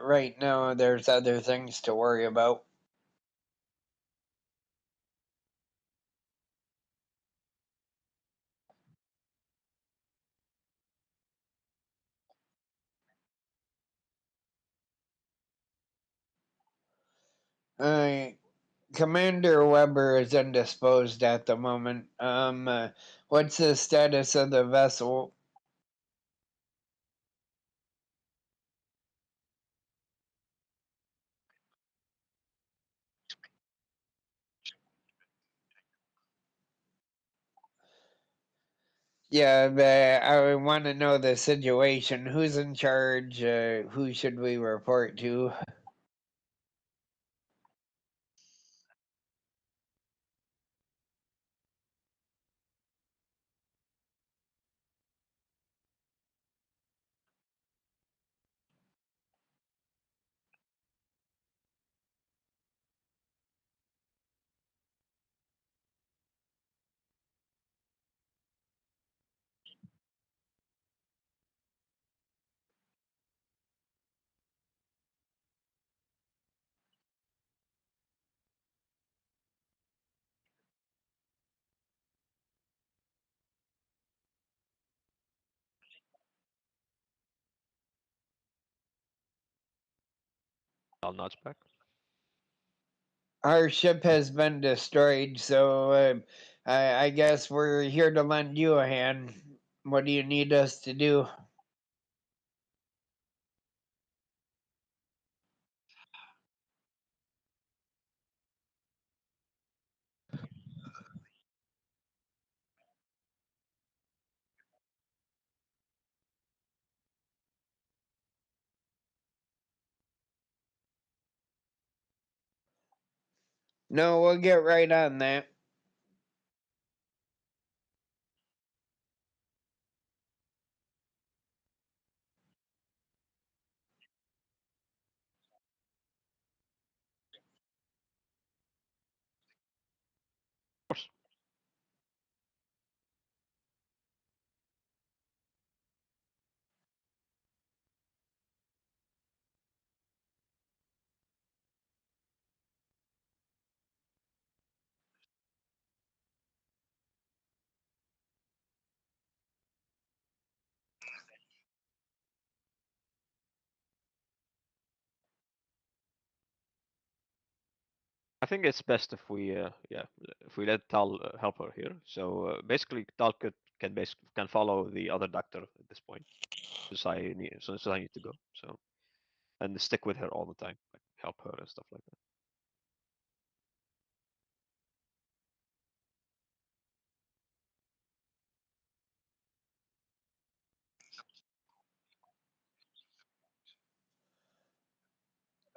Right now there's other things to worry about. Uh, Commander Weber is indisposed at the moment. What's the status of the vessel? Yeah, I want to know the situation. Who's in charge? Who should we report to? I'll nudge back. Our ship has been destroyed, so I guess we're here to lend you a hand. What do you need us to do? No, we'll get right on that. Of course. I think it's best if we, yeah, if we let Tal help her here. So basically, Tal can follow the other doctor at this point, since I need to go. So and stick with her all the time, like help her and stuff like that.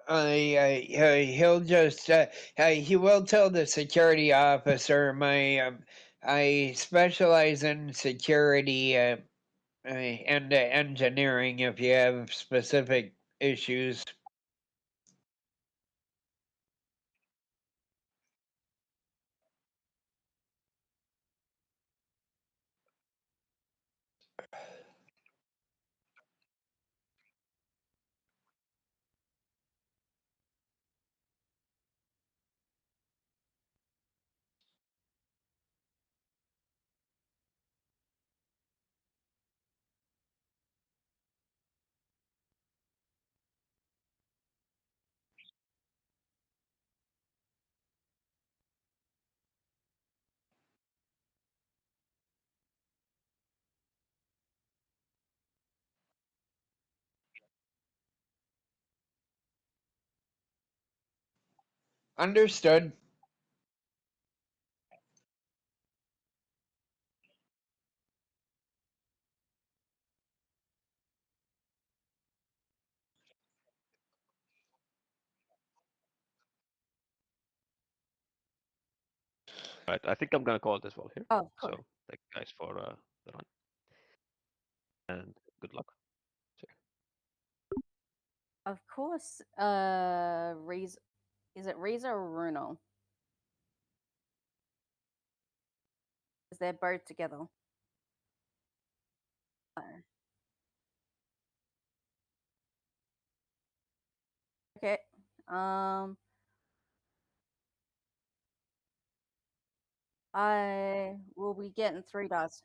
He'll just he will tell the security officer I specialize in security and engineering. If you have specific issues, Understood. Right. I think I'm gonna call it as well here. Oh, of course. So thank you guys for the run and good luck. See ya. Of course. Riz, is it Riza or Runo? Because they're both together. Uh, okay. Um, I will be getting 3 dice.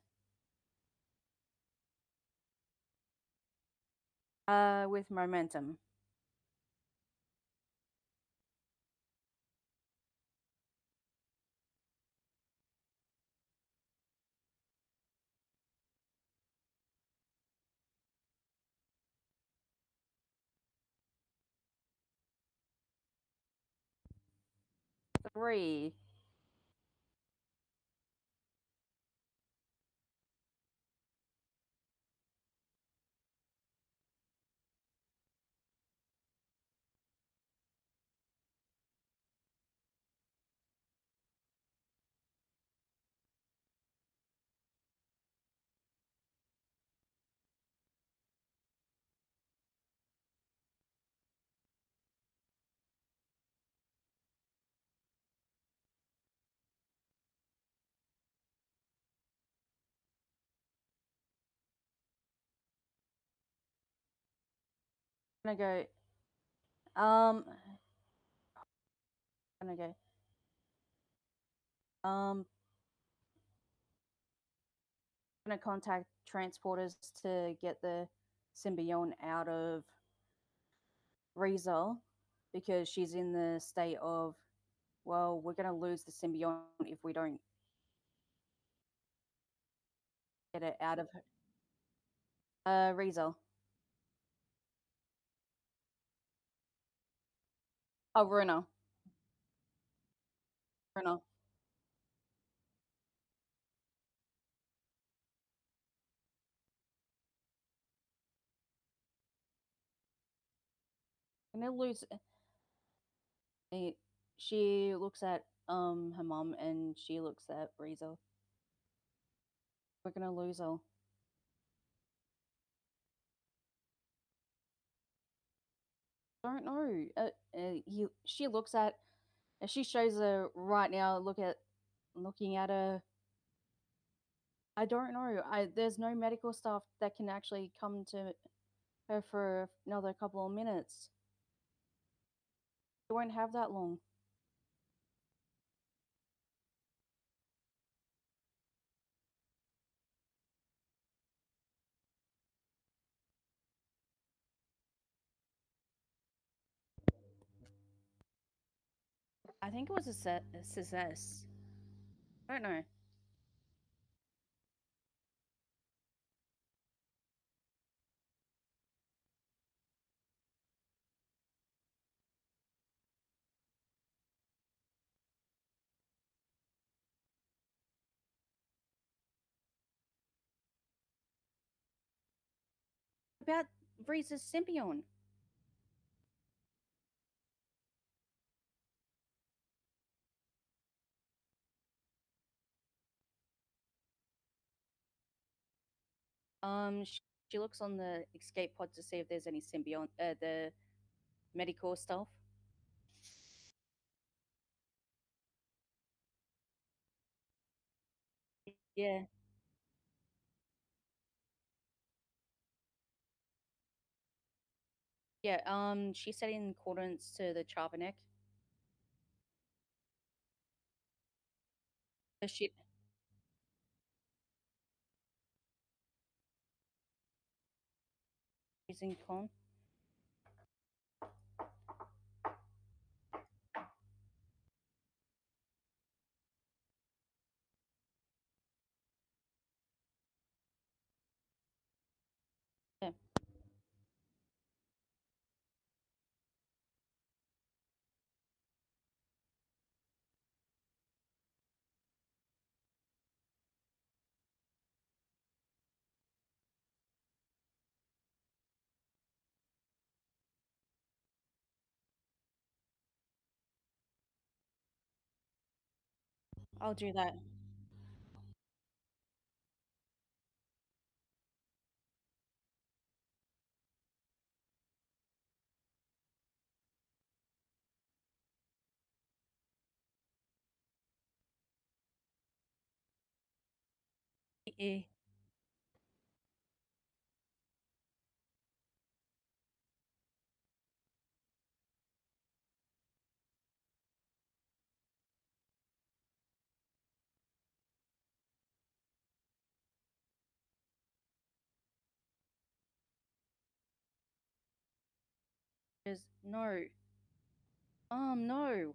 With momentum. Three. I'm gonna go. I'm gonna go. I'm gonna contact transporters to get the symbiont out of Riza because she's in the state of, well, we're gonna lose the symbiont if we don't get it out of her. Riza. Oh, Runa. Runa. Gonna lose. eh, She looks at her mom and she looks at Riza. We're gonna lose her. Don't know. She looks at. She shows her right now. Looking at her. I don't know. There's no medical staff that can actually come to her for another couple of minutes. It won't have that long. I think it was a success. I don't know. About Riza's symbiont. She looks on the escape pod to see if there's any symbiont, the medical stuff. Yeah, yeah. She said in accordance to the Charbonek. She using con. Yeah. I'll do that. Eh. Is no. No.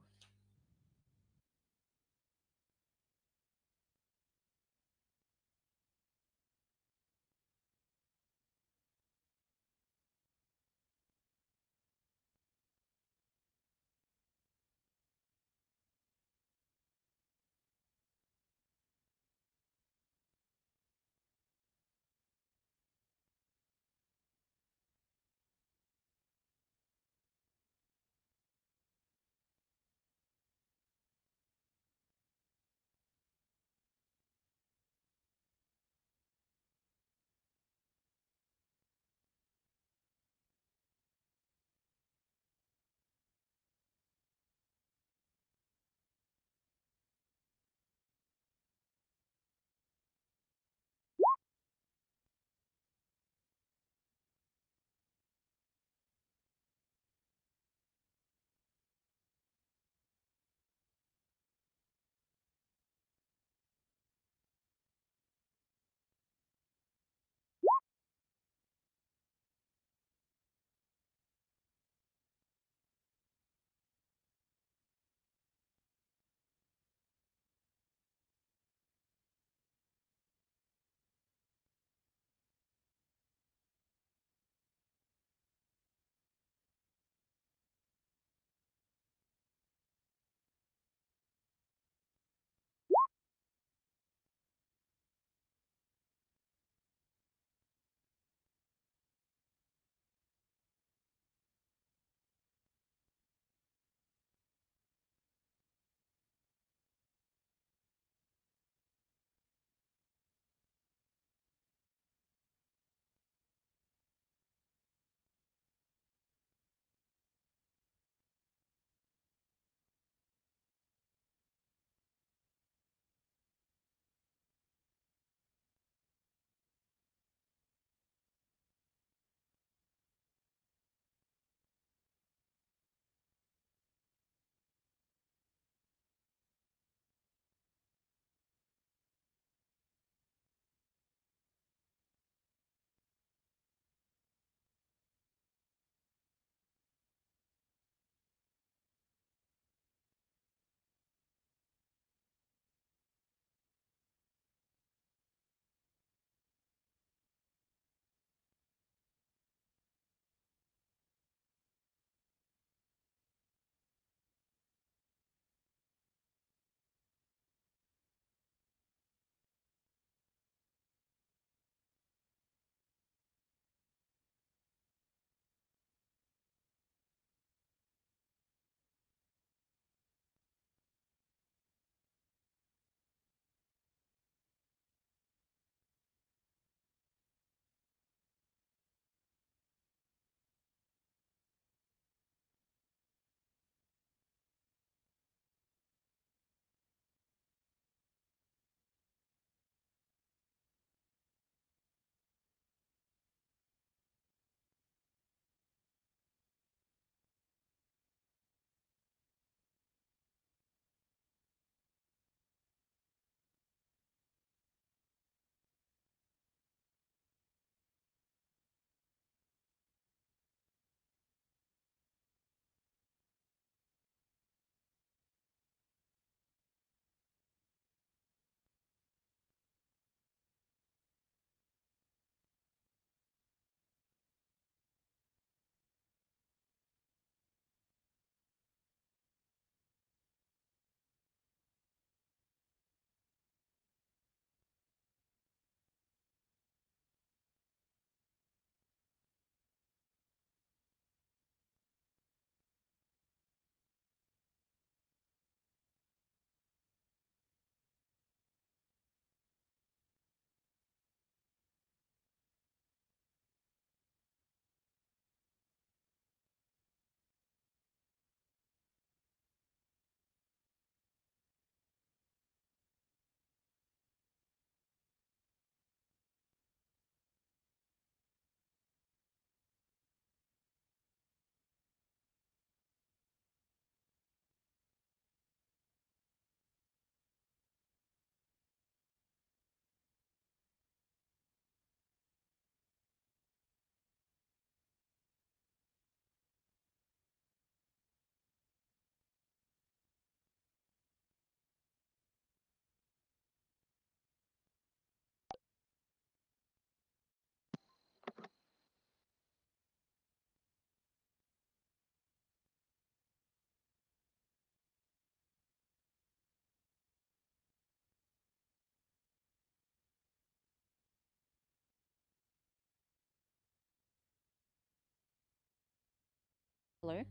Hello?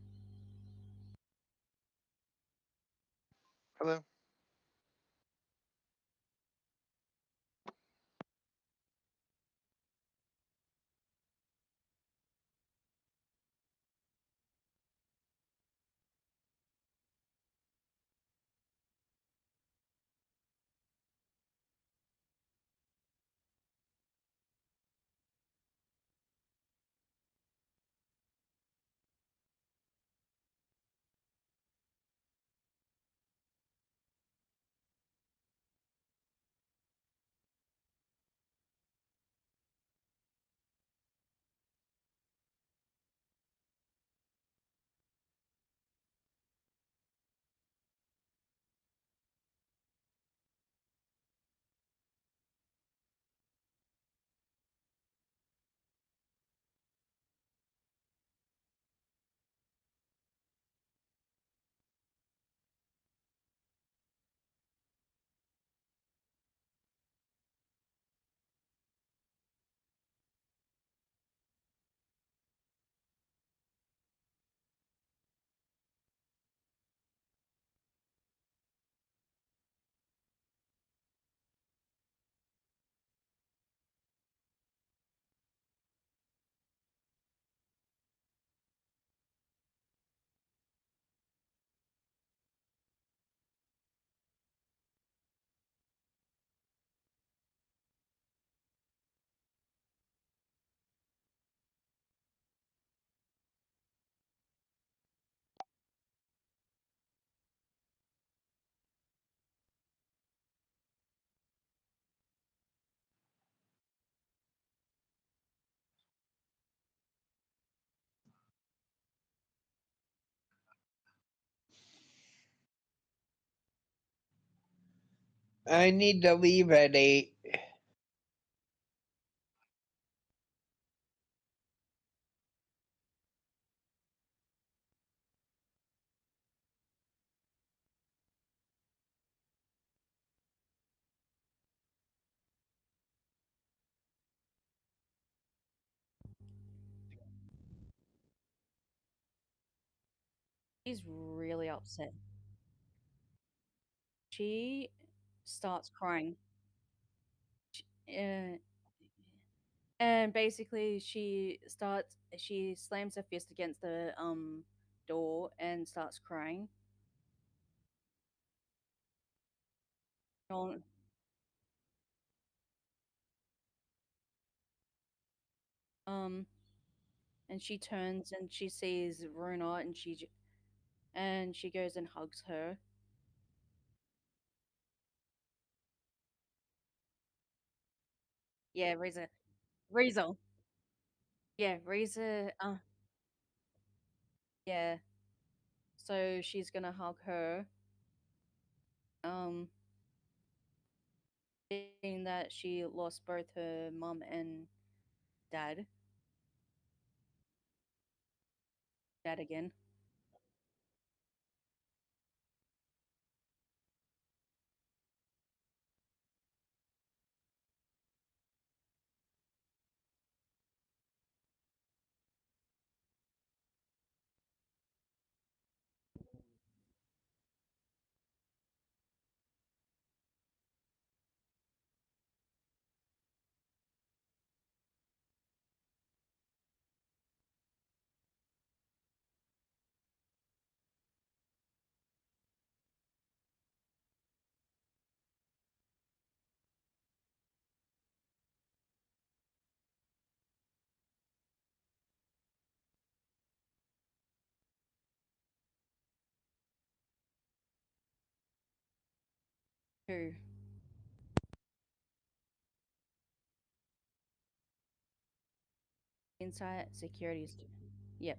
Hello. I need to leave at 8. She's really upset. She starts crying. Uh, and basically she slams her fist against the door and starts crying. Um, um and she turns and she sees Runa and she goes and hugs her. Yeah, Reza. Yeah, Reza. Yeah. So she's gonna hug her. Um, Being that she lost both her mum and dad. Dad again. Who? Inside securities. Yep.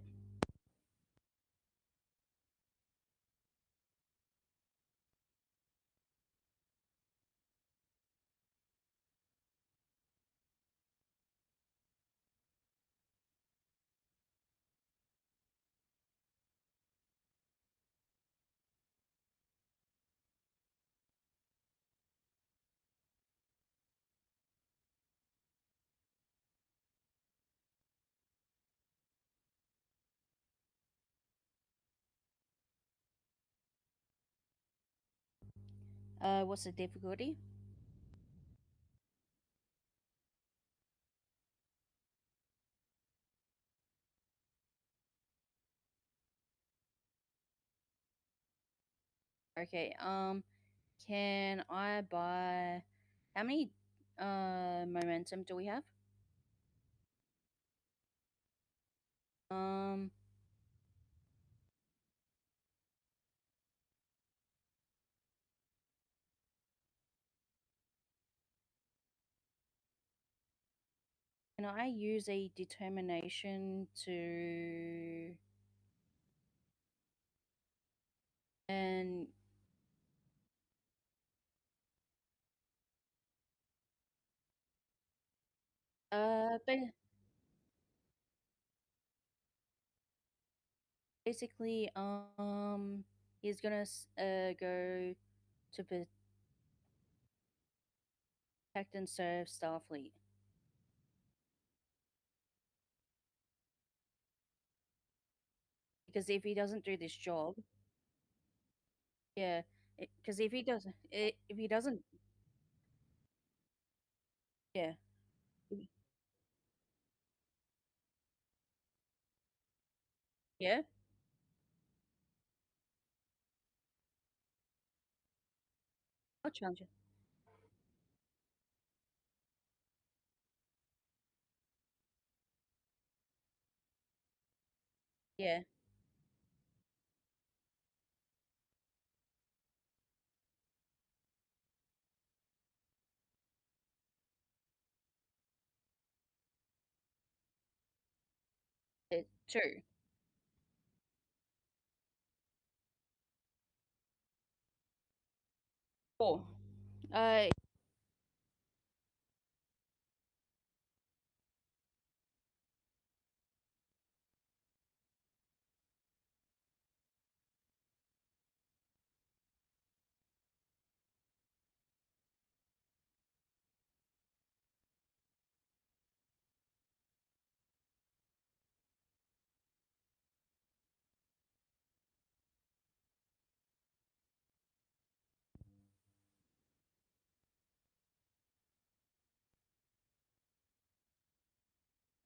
What's the difficulty? Okay. Can I buy? How many momentum do we have? Um. Can I use a determination to and but basically he's gonna go to protect and serve Starfleet because if he doesn't do this job, yeah, because if he doesn't, yeah, yeah, I'll challenge you. Yeah, two. Four. Uh,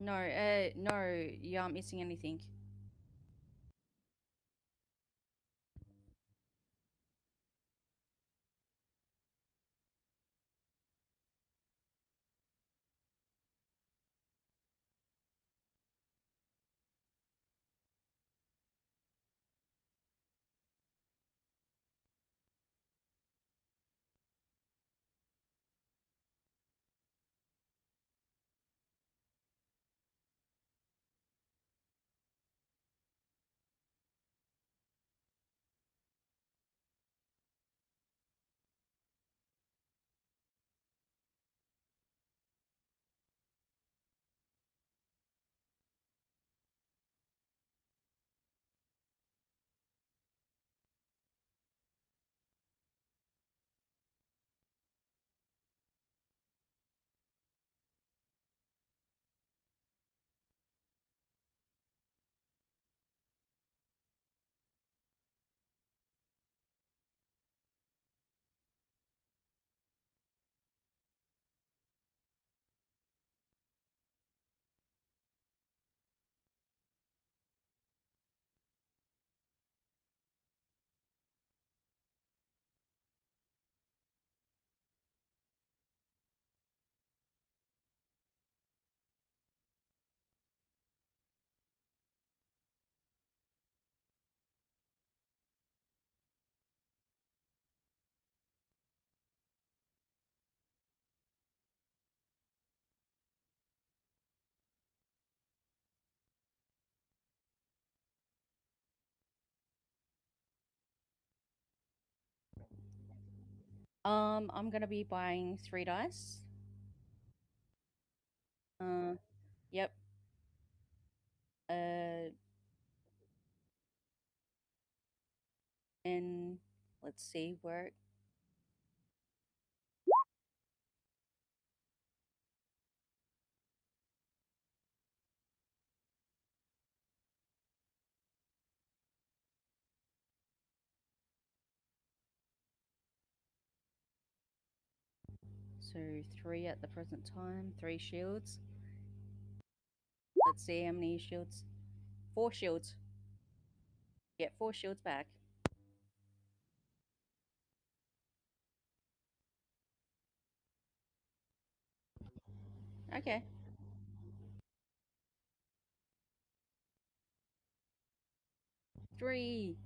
no, no, you aren't missing anything. I'm gonna be buying 3 dice. Uh, yep. Uh, and let's see where. So 3 at the present time, 3 shields. Let's see how many shields. 4 shields. Get 4 shields back. Okay. 3.